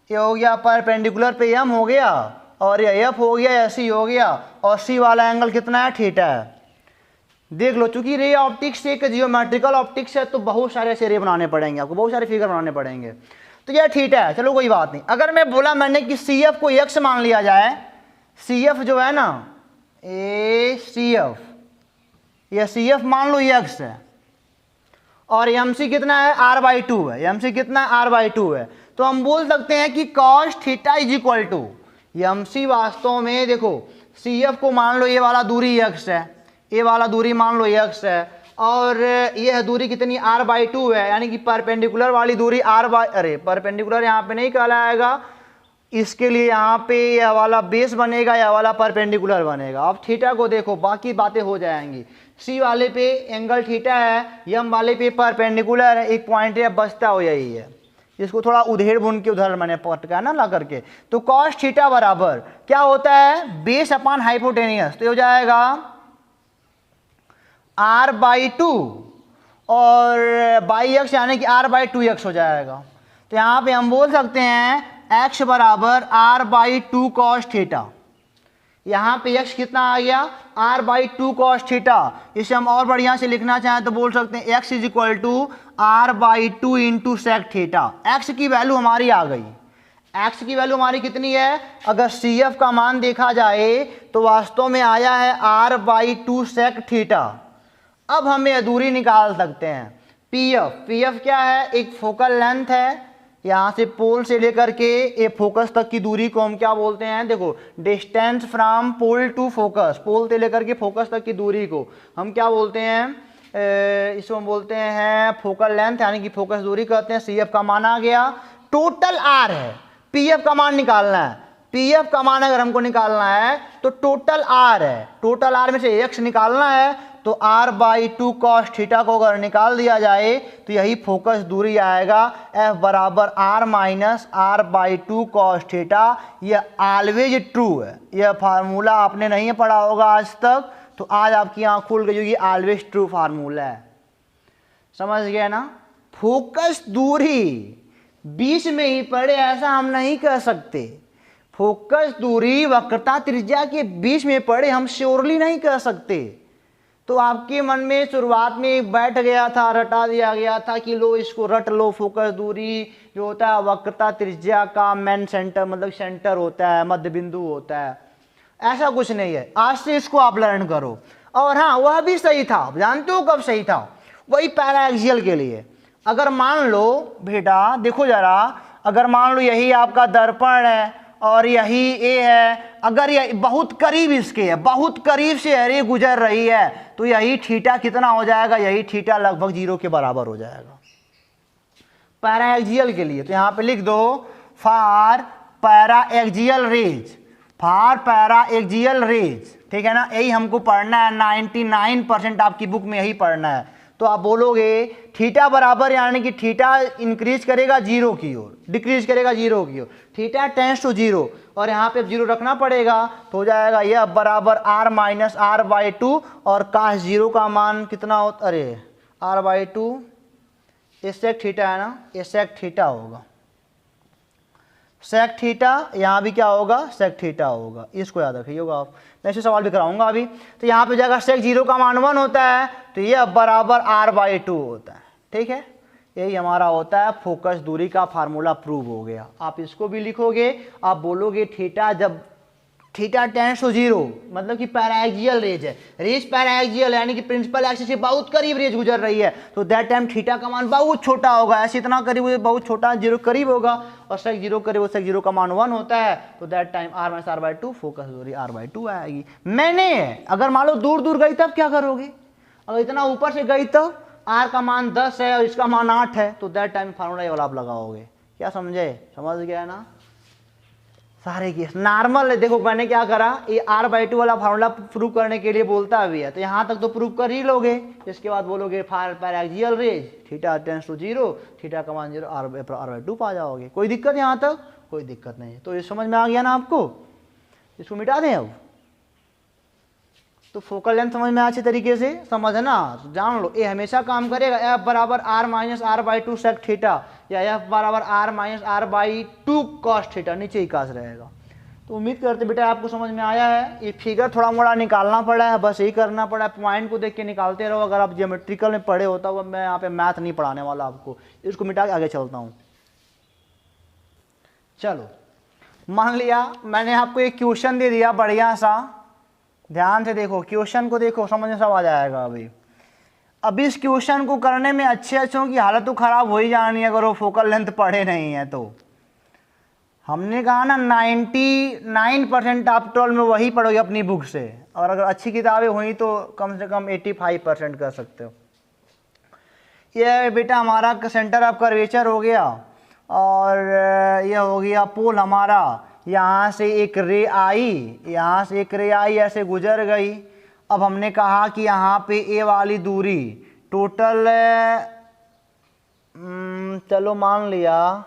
ये हो गया परपेंडिकुलर पे M हो गया, और यह F हो गया, या C हो गया, और C वाला एंगल कितना है, थीटा है। देख लो, चूंकि रे ऑप्टिक्स एक जियोमेट्रिकल ऑप्टिक्स है तो बहुत सारे ऐसे रे बनाने पड़ेंगे आपको, बहुत सारे फिगर बनाने पड़ेंगे, तो यह थीटा है। चलो कोई बात नहीं। अगर मैं बोला मैंने कि CF को x मान लिया जाए, CF जो है ना, CF, यह CF मान लो x है, और MC कितना है, r/2 है, MC कितना है, r/2 है, तो हम बोल सकते हैं कि cos theta is equal to MC, वास्तव में देखो CF को मान लो ये वाला दूरी x है, ये वाला दूरी मान लो x है, और यह दूरी कितनी, r/2 है, यानी कि परपेंडिकुलर वाली दूरी परपेंडिकुलर यहाँ पे नहीं कहलाएगा, इसके लिए यहाँ पे यह वाला बेस बनेगा, यह वाला परपेंडिकुलर बनेगा। अब थीटा को देखो, बाकी बातें हो जाएंगी। C वाले पे एंगल थीटा है, M वाले पे परपेंडिकुलर है, एक पॉइंट है बचता हो यही है, इसको थोड़ा उधेड़ बुन के उधर मैंने पटका ना ला करके। तो cos थीटा बराबर क्या होता है, बेस अपॉन हाइपोटेनियस, तो हो जाएगा r/2 और बाई x यानी कि r/2x हो जाएगा। तो यहाँ पे हम बोल सकते हैं x बराबर r/2 cos थीटा, यहाँ पे x कितना आ गया, r/2 cos थीटा। इसे हम और बढ़िया से लिखना चाहें तो बोल सकते हैं x is equal to r/2 into sec theta. x की वैल्यू हमारी आ गई, x की वैल्यू हमारी कितनी है, अगर CF का मान देखा जाए तो वास्तव में आया है r/2 सेक थीटा। अब हम यह दूरी निकाल सकते हैं, पी एफ क्या है, एक फोकल लेंथ है, यहाँ से पोल से लेकर के ये फोकस तक की दूरी को हम क्या बोलते हैं, देखो distance from pole to focus, pole से लेकर के फोकस तक की दूरी को हम क्या बोलते हैं, इसको हम बोलते हैं फोकल लेंथ, यानी कि फोकस दूरी कहते हैं। सी एफ का मान आ गया, टोटल आर है, पी एफ का मान निकालना है, पी एफ का मान अगर हमको निकालना है तो टोटल आर है, टोटल आर में से एक्स निकालना है, तो r/2 cos थीटा को अगर निकाल दिया जाए तो यही फोकस दूरी आएगा, f बराबर r minus r/2 cos theta. यह ऑलवेज ट्रू है, यह फार्मूला आपने नहीं पढ़ा होगा आज तक, तो आज आपकी आंख खुल गई होगी, ऑलवेज ट्रू फार्मूला है, समझ गए ना। फोकस दूरी बीच में ही पड़े ऐसा हम नहीं कह सकते, फोकस दूरी वक्रता त्रिज्या के बीच में पड़े हम श्योरली नहीं कह सकते। तो आपके मन में शुरुआत में बैठ गया था, रटा दिया गया था कि लो इसको रट लो, फोकस दूरी जो होता है वक्रता त्रिज्या का मेन सेंटर, मतलब सेंटर होता है, मध्य बिंदु होता है, ऐसा कुछ नहीं है। आज से इसको आप लर्न करो। और हाँ, वह भी सही था, जानते हो कब सही था, वही पैराएक्सियल के लिए। अगर मान लो बेटा देखो जरा, अगर मान लो यही आपका दर्पण है और यही ए है, अगर यह बहुत करीब इसके है, बहुत करीब से रे गुजर रही है, तो यही थीटा कितना हो जाएगा, यही थीटा लगभग 0 के बराबर हो जाएगा पैराएक्सियल के लिए। तो यहाँ पे लिख दो for paraxial rays, for paraxial rays, ठीक है ना, यही हमको पढ़ना है, 99% आपकी बुक में यही पढ़ना है। तो आप बोलोगे थीटा बराबर, यानी कि थीटा इंक्रीज करेगा 0 की ओर, डिक्रीज करेगा 0 की ओर, थीटा टेंड्स टू 0, और यहाँ पे 0 रखना पड़ेगा, तो हो जाएगा यह बराबर r माइनस r/2, और cos 0 का मान कितना होता, अरे r/2 ये सेक थीटा है ना, ये सेक थीटा होगा, सेक थीटा, यहाँ भी क्या होगा, सेक थीटा होगा, इसको याद रखिएगा आप, मैं इसे सवाल भी कराऊंगा अभी। तो यहाँ पे जाएगा सेक 0 का मान 1 होता है, तो ये बराबर r/2 होता है, ठीक है। यही हमारा होता है फोकस दूरी का फार्मूला प्रूव हो गया। आप इसको भी लिखोगे, आप बोलोगे थीटा जब थीटा टेंड्स टू 0, मतलब कि पैराएक्सियल रेज है, रेज पैराएक्सियल यानी कि प्रिंसिपल एक्सिस से बहुत करीब रेज गुजर रही है, तो दैट टाइम थीटा का मान बहुत छोटा होगा, ऐसे इतना करीब बहुत छोटा 0 करीब होगा, और सेक 0 करीब, सेक 0 का मान 1 होता है, तो that time r minus r/2 focus दूरी r/2 आएगी। मैंने अगर मान लो दूर दूर गई तब क्या करोगे, अगर इतना ऊपर से गई तो r का मान 10 है और इसका मान 8 है, तो दैट टाइम फार्मूला ये वाला आप लगाओगे। क्या समझे, समझ गया ना सारे केस नॉर्मल है। देखो मैंने क्या करा, ये r/2 वाला फार्मूला प्रूव करने के लिए बोलता भी है, तो यहाँ तक तो प्रूव कर ही लोगे, इसके बाद बोलोगे for paraxial rays theta tends to 0, theta का मान 0, r/2 पा जाओगे। कोई दिक्कत यहाँ तक, कोई दिक्कत नहीं है। तो ये समझ में आ गया ना आपको, इसको मिटा दें अब। तो फोकल लेंथ समझ में अच्छे तरीके से समझना, तो जान लो ये हमेशा काम करेगा, f बराबर r minus r/2 sec theta, या f बराबर r minus r/2 cos theta, नीचे ही कास रहेगा। तो उम्मीद करते बेटा आपको समझ में आया है। ये फिगर थोड़ा मोड़ा निकालना पड़ा है, बस यही करना पड़ा है, पॉइंट को देख के निकालते रहो। अगर आप ज्योमेट्रिकल में पढ़े होता हुआ, मैं यहाँ पे मैथ नहीं पढ़ाने वाला आपको, इसको मिटा के आगे चलता हूँ। चलो मान लिया मैंने आपको एक क्वेश्चन दे दिया बढ़िया सा, ध्यान से देखो क्वेश्चन को, देखो समझ में सब आ जाएगा। अभी इस क्वेश्चन को करने में अच्छे की हालत तो खराब हो ही जानी है अगर वो फोकल लेंथ पढ़े नहीं है तो। हमने कहा ना 99% आप 12 में वही पढ़ोगे अपनी बुक से, और अगर अच्छी किताबें हुई तो कम से कम 85% कर सकते हो। ये बेटा हमारा सेंटर ऑफ कर्वेचर हो गया, और यह हो गया पोल हमारा, यहाँ से एक रे आई, यहाँ से एक रे आई ऐसे गुजर गई। अब हमने कहा कि यहाँ पे ए वाली दूरी टोटल, चलो मान लिया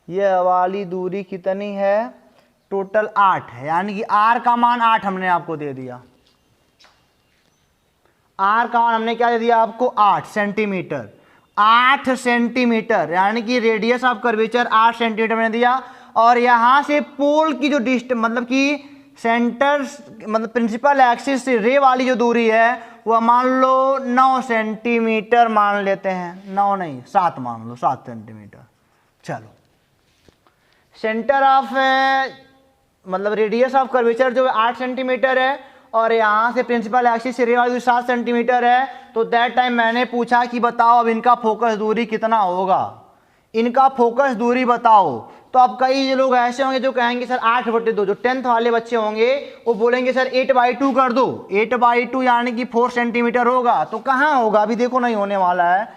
ये वाली दूरी कितनी है, टोटल 8 है, यानी कि r का मान 8 हमने आपको दे दिया। r का मान हमने क्या दे दिया आपको, 8 सेंटीमीटर, 8 सेंटीमीटर, यानी कि रेडियस ऑफ कर्वेचर 8 सेंटीमीटर मैंने दिया। और यहाँ से पोल की जो डिस्टेंस, मतलब कि सेंटर, मतलब प्रिंसिपल एक्सिस से रे वाली जो दूरी है वह मान लो 9 सेंटीमीटर मान लेते हैं, 9 नहीं 7 मान लो, 7 सेंटीमीटर। चलो सेंटर ऑफ मतलब रेडियस ऑफ कर्वेचर जो 8 सेंटीमीटर है, और यहाँ से प्रिंसिपल एक्सिस से रे वाली दूरी 7 सेंटीमीटर है, तो दैट टाइम मैंने पूछा कि बताओ अब इनका फोकस दूरी कितना होगा, इनका फोकस दूरी बताओ। तो अब कई लोग ऐसे होंगे जो कहेंगे सर 8/2, जो 10th वाले बच्चे होंगे वो बोलेंगे सर 8/2 कर दो, 8/2 यानी कि 4 सेंटीमीटर होगा। तो कहाँ होगा, अभी देखो नहीं होने वाला है।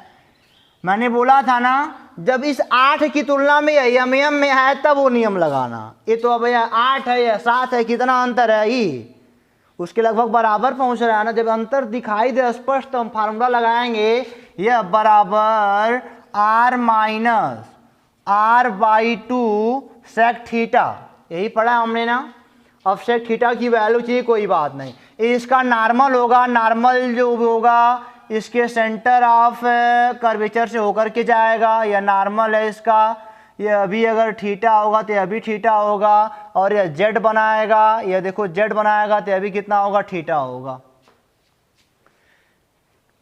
मैंने बोला था ना, जब इस 8 की तुलना में यह एमएम में है तब वो नियम लगाना। ये तो अब यह 8 है या 7 है, कितना अंतर है, ये उसके लगभग बराबर पहुंच रहा है ना। जब अंतर दिखाई दे स्पष्ट तो हम फार्मूला लगाएंगे, यह बराबर r minus r/2 sec theta, यही पढ़ा हमने ना। अब सेक थीटा की वैल्यू चाहिए, कोई बात नहीं, इसका नॉर्मल होगा, नॉर्मल जो होगा इसके सेंटर ऑफ कर्वेचर से होकर के जाएगा, यह नॉर्मल है इसका। यह अभी अगर थीटा होगा तो यह भी थीटा होगा, और यह जेड बनाएगा, यह देखो जेड बनाएगा तो यह भी कितना होगा, थीटा होगा।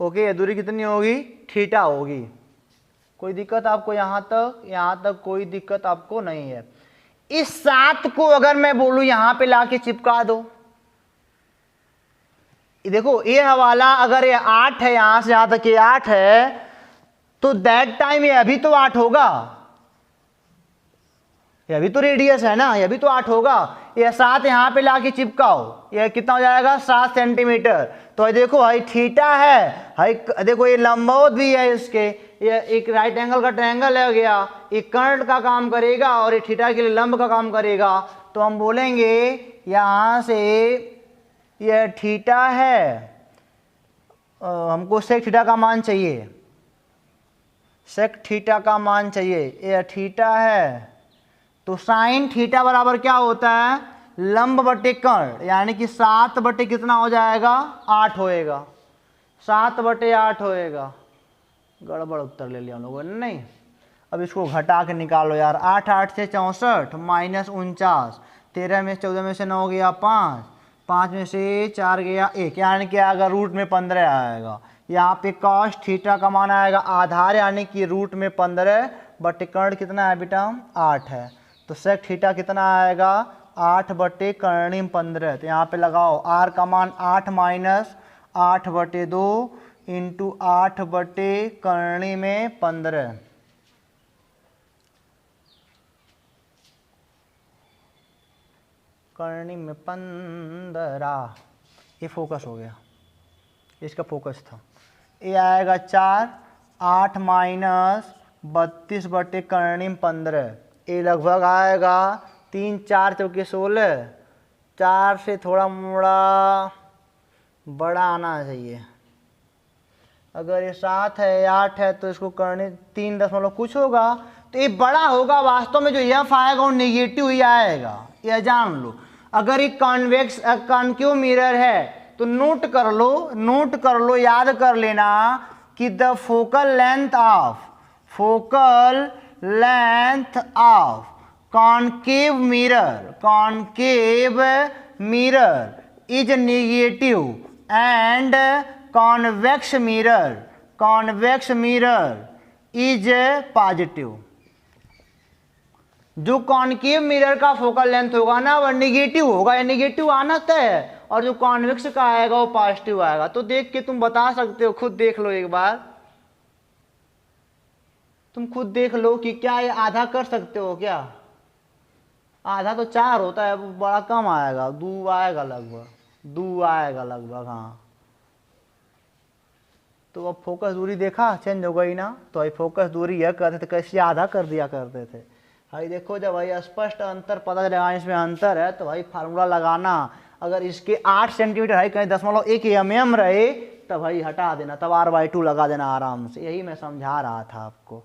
ओके, यह दूरी कितनी होगी, थीटा होगी। कोई दिक्कत आपको यहाँ तक कोई दिक्कत आपको नहीं है। इस 7 को अगर मैं बोलूं यहां पे लाके चिपका दो, देखो ये हवाला अगर ये 8 है, यहां से यहां तक ये 8 है, तो दैट टाइम ये अभी तो 8 होगा, ये अभी तो रेडियस है ना, ये अभी तो 8 होगा। ये 7 यहां पे लाके चिपकाओ, ये कितना हो जाएगा, 7 सेंटीमीटर। तो ये देखो हाई थीटा है, हाई देखो ये लंबवत भी है इसके, ये एक राइट एंगल का ट्रायंगल है गया, एक कर्ण का काम करेगा और ये थीटा के लिए लंब का काम करेगा। तो हम बोलेंगे यहां से यह थीटा है, हमको सेक थीटा का मान चाहिए, सेक थीटा का मान चाहिए, यह थीटा है। तो साइन थीटा बराबर क्या होता है, लंब बटे कर्ण, यानी कि 7 बटे कितना हो जाएगा, 8 होएगा, 7/8 होएगा। गड़बड़ उत्तर ले लिया हम लोगों ने, नहीं। अब इसको घटा के निकालो यार, 8 8 से 64 माइनस 49, 13 में 14 में से 9 गया 5, 5 में से 4 गया 1, यानी कि अगर रूट में 15 आएगा। यहाँ पे कॉस थीटा का मान आएगा आधार, यानी कि रूट में 15 बटे कर्ण कितना है बेटा, 8 है। तो सेक थीटा कितना आएगा, 8 बटे कर्णिम 15। तो यहाँ पे लगाओ r का मान 8 माइनस 8/2 इंटू 8 बटे कर्णी में 15। कर्णी में 15, ये फोकस हो गया, इसका फोकस था। ये आएगा 4, 8 माइनस 32 बटे कर्णी में 15, ये लगभग आएगा 3 4 चौके 16, 4 से थोड़ा मोड़ा बड़ा आना चाहिए। अगर ये 7 है 8 है तो इसको करने 3 दशमलव कुछ होगा, तो ये बड़ा होगा। वास्तव में जो एफ आएगा वो नेगेटिव ही आएगा, यह जान लो। अगर ये कॉन्वेक्स कॉन्केव मिरर है तो नोट कर लो, याद कर लेना कि the focal length of concave mirror is negative and convex mirror is positive. जो कॉन्केव मिरर का फोकल लेंथ होगा ना वह नेगेटिव होगा, या नेगेटिव आना तय है, और जो कॉन्वेक्स का आएगा वो पॉजिटिव आएगा। तो देख के तुम बता सकते हो, खुद देख लो एक बार, तुम खुद देख लो कि क्या ये आधा कर सकते हो क्या। आधा तो 4 होता है, बड़ा कम आएगा, 2 आएगा लगभग, हाँ। तो अब फोकस दूरी देखा चेंज हो गई ना। तो भाई फोकस दूरी यह करते थे, कैसे आधा कर दिया करते थे। भाई देखो जब भाई स्पष्ट अंतर पता चलेगा इसमें अंतर है, तो भाई फार्मूला लगाना। अगर इसके 8 सेंटीमीटर है, कहीं 0.1 mm रहे, तब भाई हटा देना, तब r/2 लगा देना आराम से। यही मैं समझा रहा था आपको,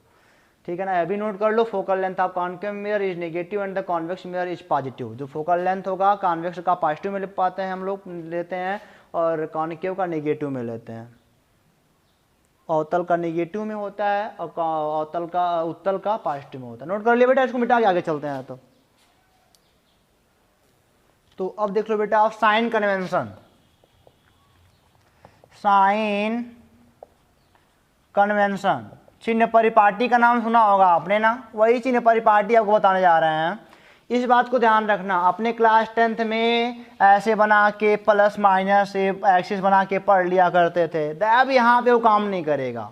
ठीक है ना। अभी नोट कर लो, focal length of concave mirror is negative and the convex mirror is positive. जो फोकल लेंथ होगा कॉन्वेक्स का पॉजिटिव में ले पाते हैं हम लोग, लेते हैं, और कॉन्केव का नेगेटिव में लेते हैं। अवतल का नेगेटिव में होता है और उत्तल का पॉजिटिव में होता है। नोट कर लिया बेटा, इसको मिटा के आगे चलते हैं। तो अब देख लो बेटा, साइन कन्वेंशन चिन्ह परिपाटी का नाम सुना होगा आपने ना, वही चिन्ह परिपाटी आपको बताने जा रहे हैं इस बात को ध्यान रखना। अपने क्लास 10th में ऐसे बना के प्लस माइनस एक्सिस बना के पढ़ लिया करते थे, अब यहाँ पे वो काम नहीं करेगा।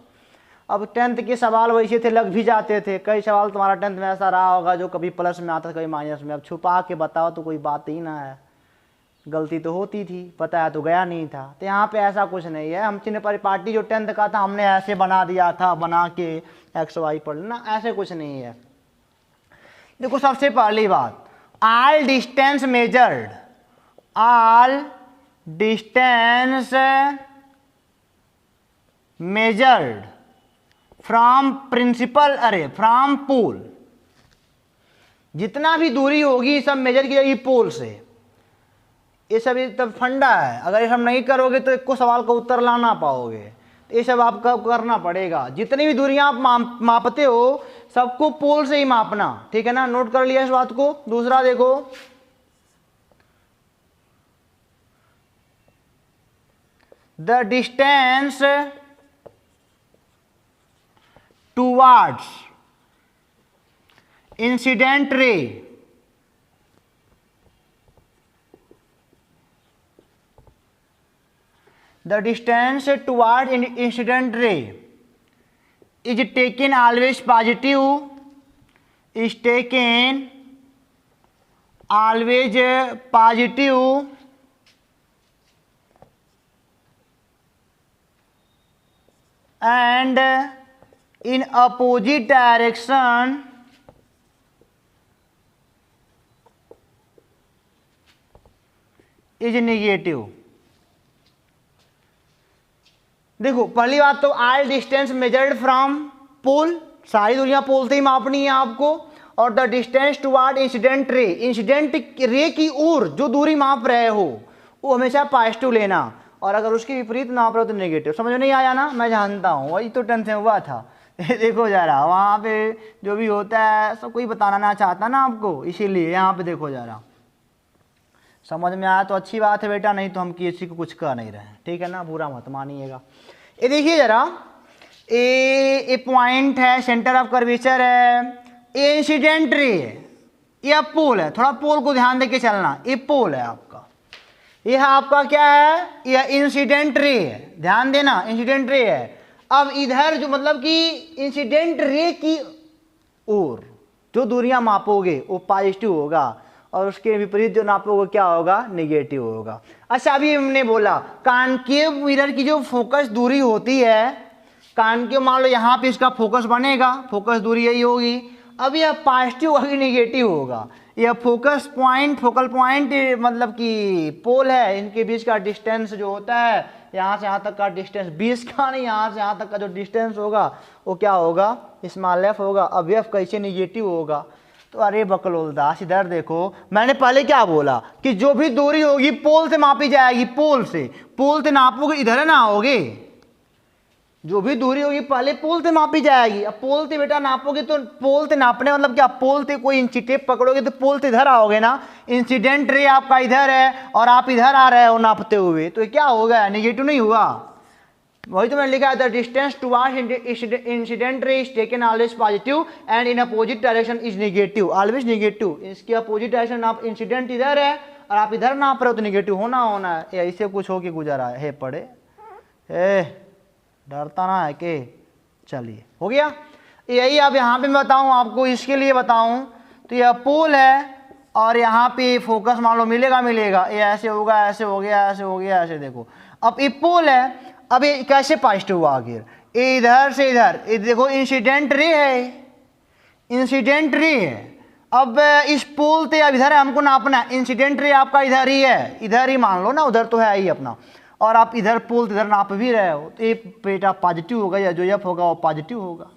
अब 10th के सवाल वैसे थे, लग भी जाते थे। कई सवाल तुम्हारा 10th में ऐसा रहा होगा जो कभी प्लस में आता कभी माइनस में। अब छुपा के बताओ तो कोई बात ही ना है, गलती तो होती थी, बताया तो गया नहीं था। तो यहाँ पे ऐसा कुछ नहीं है। हम चिन्ह परिपाटी जो 10th का था हमने ऐसे बना दिया था, बना के एक्स वाई पढ़ लेना, ऐसे कुछ नहीं है। देखो सबसे पहली बात, all distance measured, all distance measured from principal अरे फ्रॉम पोल, जितना भी दूरी होगी सब मेजर की जाएगी पोल से। ये सब तब फंडा है, अगर ये सब नहीं करोगे तो एक को सवाल का उत्तर ला ना पाओगे। ये सब आपको करना पड़ेगा। जितनी भी दूरियां आप मापते हो सबको पोल से ही मापना, ठीक है ना। नोट कर लिया इस बात को। दूसरा देखो, the distance towards incident ray the distance toward incident ray is taken always positive, is taken always positive and in opposite direction is negative। देखो पहली बात तो all distance measured from pole, सारी दूरियां पोल से ही मापनी है आपको। और the distance toward incident ray, incident ray की ओर जो दूरी माप रहे हो वो हमेशा पॉजिटिव लेना, और अगर उसके विपरीत नाप रहे हो तो नेगेटिव। समझ में नहीं आया ना, मैं जानता हूँ, वही तो टेंशन हुआ था। देखो जरा वहाँ पे जो भी होता है सब कोई बताना ना चाहता ना आपको, इसीलिए यहाँ पे देखो जरा। समझ में आया तो अच्छी बात है बेटा, नहीं तो हम किसी को कुछ कह नहीं रहे हैं, ठीक है ना, बुरा मत मानिएगा। ये देखिए जरा, ए पॉइंट है, सेंटर ऑफ कर्वेचर है, ये इंसिडेंट रे है, ये पोल है। थोड़ा पोल को ध्यान देके चलना, ये पोल है आपका, यह आपका क्या है, यह इंसिडेंट रे है, ध्यान देना इंसिडेंट रे है। अब इधर जो मतलब कि इंसिडेंट रे की ओर जो दूरियां मापोगे वो पॉजिटिव होगा, और उसके विपरीत जो नापोगे क्या होगा, निगेटिव होगा। अच्छा अभी हमने बोला कॉनकेव मिरर की जो फोकस दूरी होती है, कॉनकेव मान लो यहाँ पे इसका फोकस बनेगा, फोकस दूरी यही होगी। अब यह पॉजिटिव होगी निगेटिव होगा। यह फोकस पॉइंट, फोकल पॉइंट मतलब कि पोल है, इनके बीच का डिस्टेंस जो होता है यहाँ से यहाँ तक का डिस्टेंस 20 का नहीं, यहाँ से यहाँ तक का जो डिस्टेंस होगा वो क्या होगा, स्मॉल एफ होगा। अब एफ कैसे निगेटिव होगा, तो अरे बकलोलदास इधर देखो, मैंने पहले क्या बोला कि जो भी दूरी होगी पोल से मापी जाएगी, पोल से नापोगे, इधर ना आओगे। जो भी दूरी होगी पहले पोल से मापी जाएगी। अब पोल से बेटा नापोगे तो पोल से नापने मतलब क्या, पोल से कोई इंची टेप पकड़ोगे तो पोल से इधर आओगे ना। इंसिडेंट रे आपका इधर है और आप इधर आ रहे हो नापते हुए, तो क्या होगा, निगेटिव नहीं हुआ। वही तो मैंने लिखा है, the distance towards incident ray is taken always positive and in opposite direction is negative, always negative. इसकी अपोजिट डायरेक्शन, आप इंसिडेंट इधर है और आप इधर नाप रहे हो तो नेगेटिव होना है। ऐसे कुछ हो के गुजरा है पड़े, डरता ना है कि, चलिए हो गया। यही अब यहाँ पे मैं बताऊँ आपको, इसके लिए बताऊँ तो यह पोल है और यहाँ पे फोकस मान लो मिलेगा, ये ऐसे होगा, ऐसे हो गया, ऐसे हो गया, ऐसे। देखो अब ये पोल है, अब ये कैसे पॉजिटिव हुआ आखिर, ये इधर से इधर, ये देखो इंसिडेंट रे है, इंसिडेंट रे है। अब इस पोल से अब इधर है, हमको नापना है, इंसिडेंट रे आपका इधर ही है, इधर ही मान लो ना, उधर तो है ही अपना, और आप इधर पोल इधर नाप भी रहे हो, तो ये बेटा पॉजिटिव होगा, या जो एफ होगा वो पॉजिटिव होगा।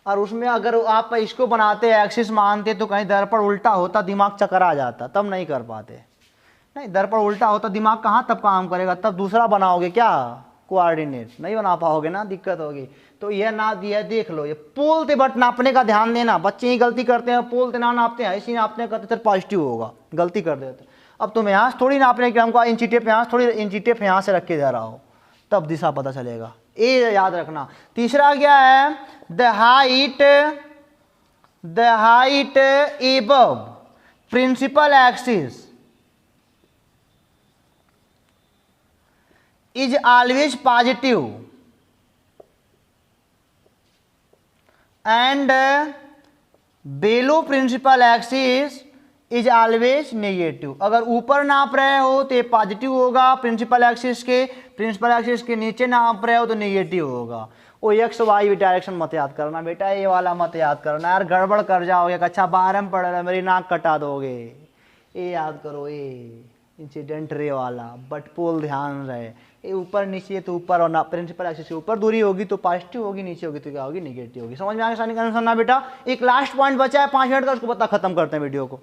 और उसमें अगर आप इसको बनाते एक्सिस मानते तो कहीं दर्पण उल्टा होता, दिमाग चकरा जाता, तब नहीं कर पाते। नहीं, दर्पण उल्टा होता दिमाग कहाँ तब काम करेगा, तब दूसरा बनाओगे क्या, कोऑर्डिनेट, नहीं बना पाओगे ना, दिक्कत होगी। तो यह ना दिया, देख लो, ये पोल से बट नापने का ध्यान देना। बच्चे ही गलती करते हैं, पोल से ना नापते हैं, इसी नापने का तो पॉजिटिव होगा, गलती कर देते। अब तुम यहाँ से थोड़ी नापने के, हमको इंची टेप यहाँ से थोड़ी, इंची टेप यहाँ से रख के जा रहा हो, तब दिशा पता चलेगा। ये याद रखना। तीसरा क्या है, the height the height above principal axis is always positive and below principal axis is always negative. अगर ऊपर नाप रहे हो तो ये पॉजिटिव होगा प्रिंसिपल एक्सिस के नीचे नाप रहे हो तो नेगेटिव होगा। वो एक्स वाई डायरेक्शन मत याद करना बेटा, ये वाला मत याद करना यार, गड़बड़ कर जाओगे। अच्छा 12 में पढ़ रहे मेरी नाक कटा दोगे। ये याद करो, ये इंसिडेंट रे वाला बट पोल ध्यान रहे, ये ऊपर नीचे तो ऊपर और ना प्रिंसिपल एक्सिस के ऊपर दूरी होगी तो पॉजिटिव होगी, नीचे होगी तो क्या होगी नेगेटिव होगी। समझ में आगे सानी का ना बेटा। एक लास्ट पॉइंट बचा है 5 मिनट का, उसको पता खत्म करते हैं वीडियो को।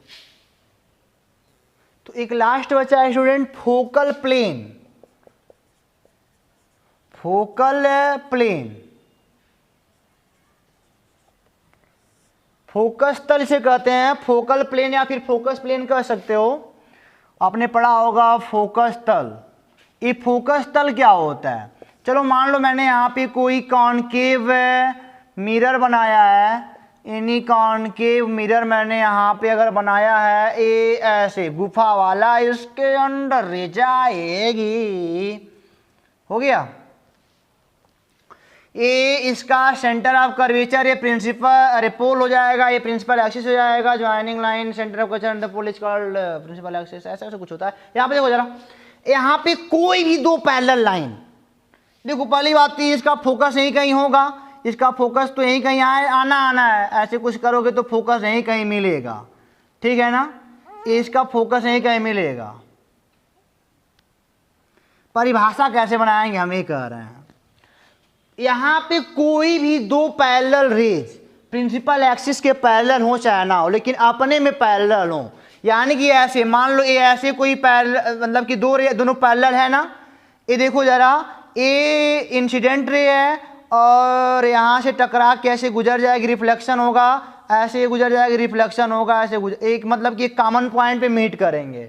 तो एक लास्ट बचा है student focal plane. Focal plane focus तल से कहते हैं, फोकल प्लेन या फिर फोकस प्लेन कह सकते हो। आपने पढ़ा होगा फोकस तल। ये फोकस तल क्या होता है? चलो मान लो मैंने यहाँ पे कोई कॉनकेव मिरर बनाया है, यानी कॉनकेव मिरर मैंने यहाँ पे अगर बनाया है, ये ऐसे गुफा वाला, इसके अंदर रे जाएगी। हो गया, ये इसका सेंटर ऑफ कर्वेचर, ये प्रिंसिपल पोल हो जाएगा, ये प्रिंसिपल एक्सिस हो जाएगा। Joining line centre of curvature and the pole is called principal axis. ऐसा ऐसा कुछ होता है। यहाँ पे देखो जरा, यहाँ पे कोई भी दो पैरेलल लाइन, देखो पहली बात थी इसका फोकस यहीं कहीं होगा, इसका फोकस तो यहीं कहीं आना है। ऐसे कुछ करोगे तो फोकस यहीं कहीं मिलेगा, ठीक है ना। इसका फोकस यहीं कहीं मिलेगा। परिभाषा कैसे बनाएंगे हम ये कह रहे हैं। यहाँ पे कोई भी दो पैरेलल रेज प्रिंसिपल एक्सिस के पैरेलल हो चाहे ना हो, लेकिन अपने में पैरेलल हो, यानी कि ऐसे मान लो ये ऐसे कोई पैरेलल, मतलब कि दोनों पैरेलल है ना। ये देखो जरा, ये इंसिडेंट रे है और यहाँ से टकरा के ऐसे गुजर जाएगी, रिफ्लेक्शन होगा, ऐसे गुजर जाएगी, रिफ्लेक्शन होगा, ऐसे एक मतलब कि एक कॉमन पॉइंट पे मीट करेंगे।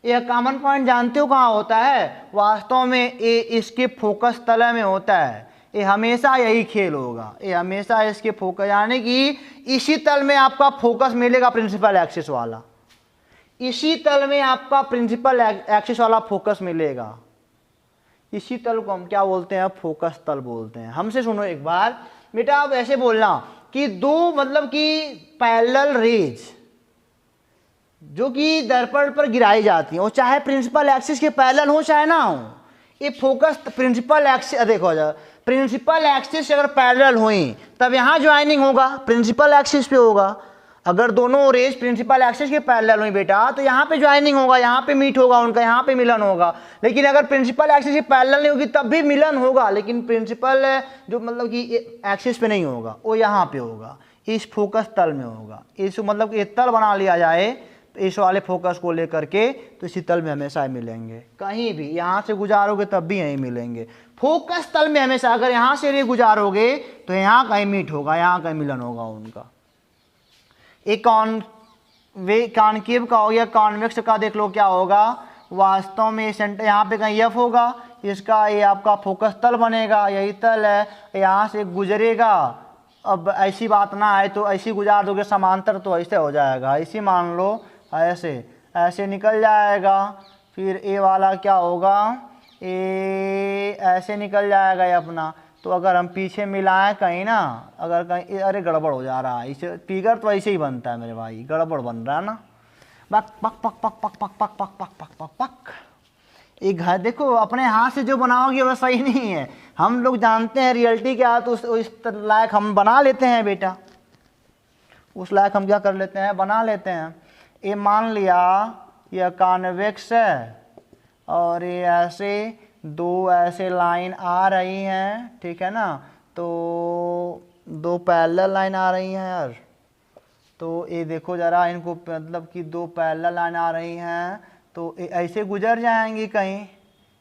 यह कॉमन पॉइंट जानते हो कहाँ होता है? वास्तव में ये इसके फोकस तल में होता है। ये हमेशा यही खेल होगा, ये हमेशा इसके फोकस, यानी कि इसी तल में आपका फोकस मिलेगा प्रिंसिपल एक्सिस वाला, इसी तल में आपका प्रिंसिपल एक्सिस वाला फोकस मिलेगा। इसी तल को हम क्या बोलते हैं? फोकस तल बोलते हैं। हमसे सुनो एक बार बेटा, आप ऐसे बोलना कि दो मतलब कि पैरेलल रेज जो कि दर्पण पर गिराई जाती हैं, वो चाहे प्रिंसिपल एक्सिस के पैरेलल हो चाहे ना हो, ये फोकस प्रिंसिपल एक्सिस, देखो जा प्रिंसिपल एक्सिस अगर पैरेलल हुई तब यहाँ ज्वाइनिंग होगा, प्रिंसिपल एक्सिस पे होगा। अगर दोनों रेज प्रिंसिपल एक्सिस के पैरेलल हुई बेटा तो यहाँ पे ज्वाइनिंग होगा, यहाँ पे मीट होगा उनका, यहाँ पे मिलन होगा। लेकिन अगर प्रिंसिपल एक्सिस के पैरेलल नहीं होगी तब भी मिलन होगा, लेकिन प्रिंसिपल जो मतलब कि एक्सिस पे नहीं होगा, वो यहाँ पे होगा, इस फोकस तल में होगा। इस मतलब कि तल बना लिया जाए तो इस वाले फोकस को लेकर के, तो इसी तल में हमेशा मिलेंगे। कहीं भी यहाँ से गुजारोगे तब भी यहीं मिलेंगे। फोकस तल में हमेशा, अगर यहाँ से रे गुजारोगे तो यहाँ कहीं मीट होगा, यहाँ कहीं मिलन होगा उनका। एक कॉनकेव का हो गया, कॉन्वेक्स का देख लो क्या होगा। वास्तव में सेंटर यहाँ पे कहीं एफ होगा, इसका ये आपका फोकस तल बनेगा, यही तल है, यहाँ से गुजरेगा। अब ऐसी बात ना आए तो ऐसी गुजार दोगे समांतर तो ऐसे हो जाएगा, ऐसी मान लो, ऐसे ऐसे निकल जाएगा। फिर ए वाला क्या होगा, ए ऐसे निकल जाएगा ये अपना। तो अगर हम पीछे मिलाएं कहीं ना, अगर कहीं, अरे गड़बड़ हो जा रहा है, इसे फिगर तो ऐसे ही बनता है मेरे भाई, गड़बड़ बन रहा है ना। पक पक पक पक पक पक पक पक पक पक पक पक। एक घर देखो, अपने हाथ से जो बनाओगे वह सही नहीं है। हम लोग जानते हैं रियलिटी क्या, तो उस लायक हम बना लेते हैं बेटा, उस लायक हम क्या कर लेते हैं, बना लेते हैं। ये मान लिया यह कॉन्वेक्स है और ये ऐसे दो ऐसे लाइन आ रही हैं, ठीक है ना। तो दो पैरेलल लाइन आ रही हैं यार, तो ये देखो जरा, इनको मतलब कि दो पैरेलल लाइन आ रही हैं, तो ऐसे गुजर जाएंगी कहीं,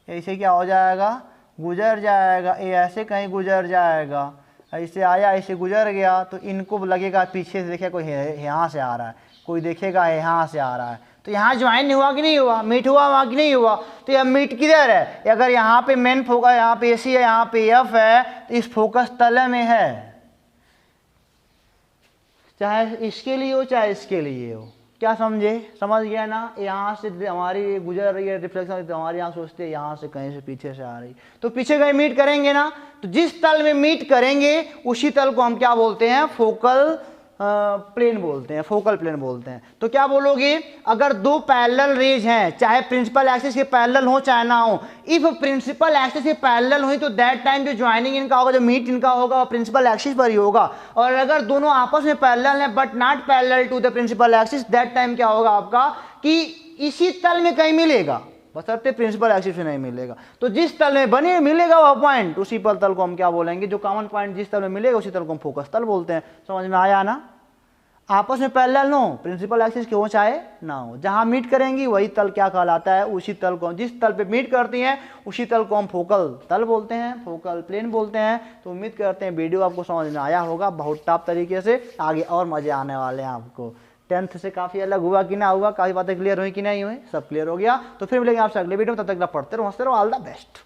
ऐसे क्या हो जाएगा, गुजर जाएगा। ये ऐसे कहीं गुजर जाएगा, ऐसे आया ऐसे गुजर गया, तो इनको लगेगा पीछे से देखे कोई यहाँ से आ रहा है, कोई देखेगा यहाँ से आ रहा है, तो यहाँ ज्वाइन हुआ कि नहीं हुआ, मीट हुआ वहाँ कि नहीं हुआ। तो यह मीट किधर है? अगर यहाँ पे मेन फोकस, यहाँ पे एसी है, यहाँ पे एफ है, तो इस फोकस तल में है। चाहे इसके लिए हो चाहे इसके लिए हो। क्या समझे? समझ गया ना? यहाँ से हमारी गुजर रही है रिफ्लेक्शन, तो हमारी यहाँ सोचते हैं यहाँ से कहीं से पीछे से आ रही, तो पीछे कहीं मीट करेंगे ना, तो जिस तल में मीट करेंगे उसी तल को हम क्या बोलते हैं? फोकल प्लेन बोलते हैं, फोकल प्लेन बोलते हैं। तो क्या बोलोगे? अगर दो पैरेलल रेज हैं, चाहे प्रिंसिपल एक्सिस के पैरेलल हो चाहे ना हो, इफ प्रिंसिपल एक्सिस के पैरेलल हुई तो दैट टाइम जो ज्वाइनिंग इनका होगा, जो मीट इनका होगा, वो प्रिंसिपल एक्सिस पर ही होगा। और अगर दोनों आपस में पैरेलल हैं but not parallel to the principal axis, that time क्या होगा आपका कि इसी तल में कहीं मिलेगा, बशर्ते प्रिंसिपल एक्सिस में नहीं मिलेगा। तो जिस तल में बने मिलेगा वो पॉइंट, उसी पर तल को हम क्या बोलेंगे? जो कॉमन पॉइंट जिस तल में मिलेगा उसी तल को हम फोकस तल बोलते हैं। समझ में आया ना? आपस में पैरेलल हो, प्रिंसिपल एक्सिस के हो चाहे ना हो, जहां मीट करेंगी वही तल क्या कहलाता है? उसी तल को, जिस तल पे मीट करती हैं उसी तल को हम फोकल तल बोलते हैं, फोकल प्लेन बोलते हैं। तो उम्मीद करते हैं वीडियो आपको समझ में आया होगा बहुत टॉप तरीके से। आगे और मजे आने वाले हैं आपको। 10th से काफ़ी अलग हुआ कि ना हुआ, काफ़ी बातें क्लियर हुई कि नहीं हुई? सब क्लियर हो गया। तो फिर मिलेंगे आपसे अगले वीडियो में, तब तक पढ़ते रहो, हंसते रहो। All the best.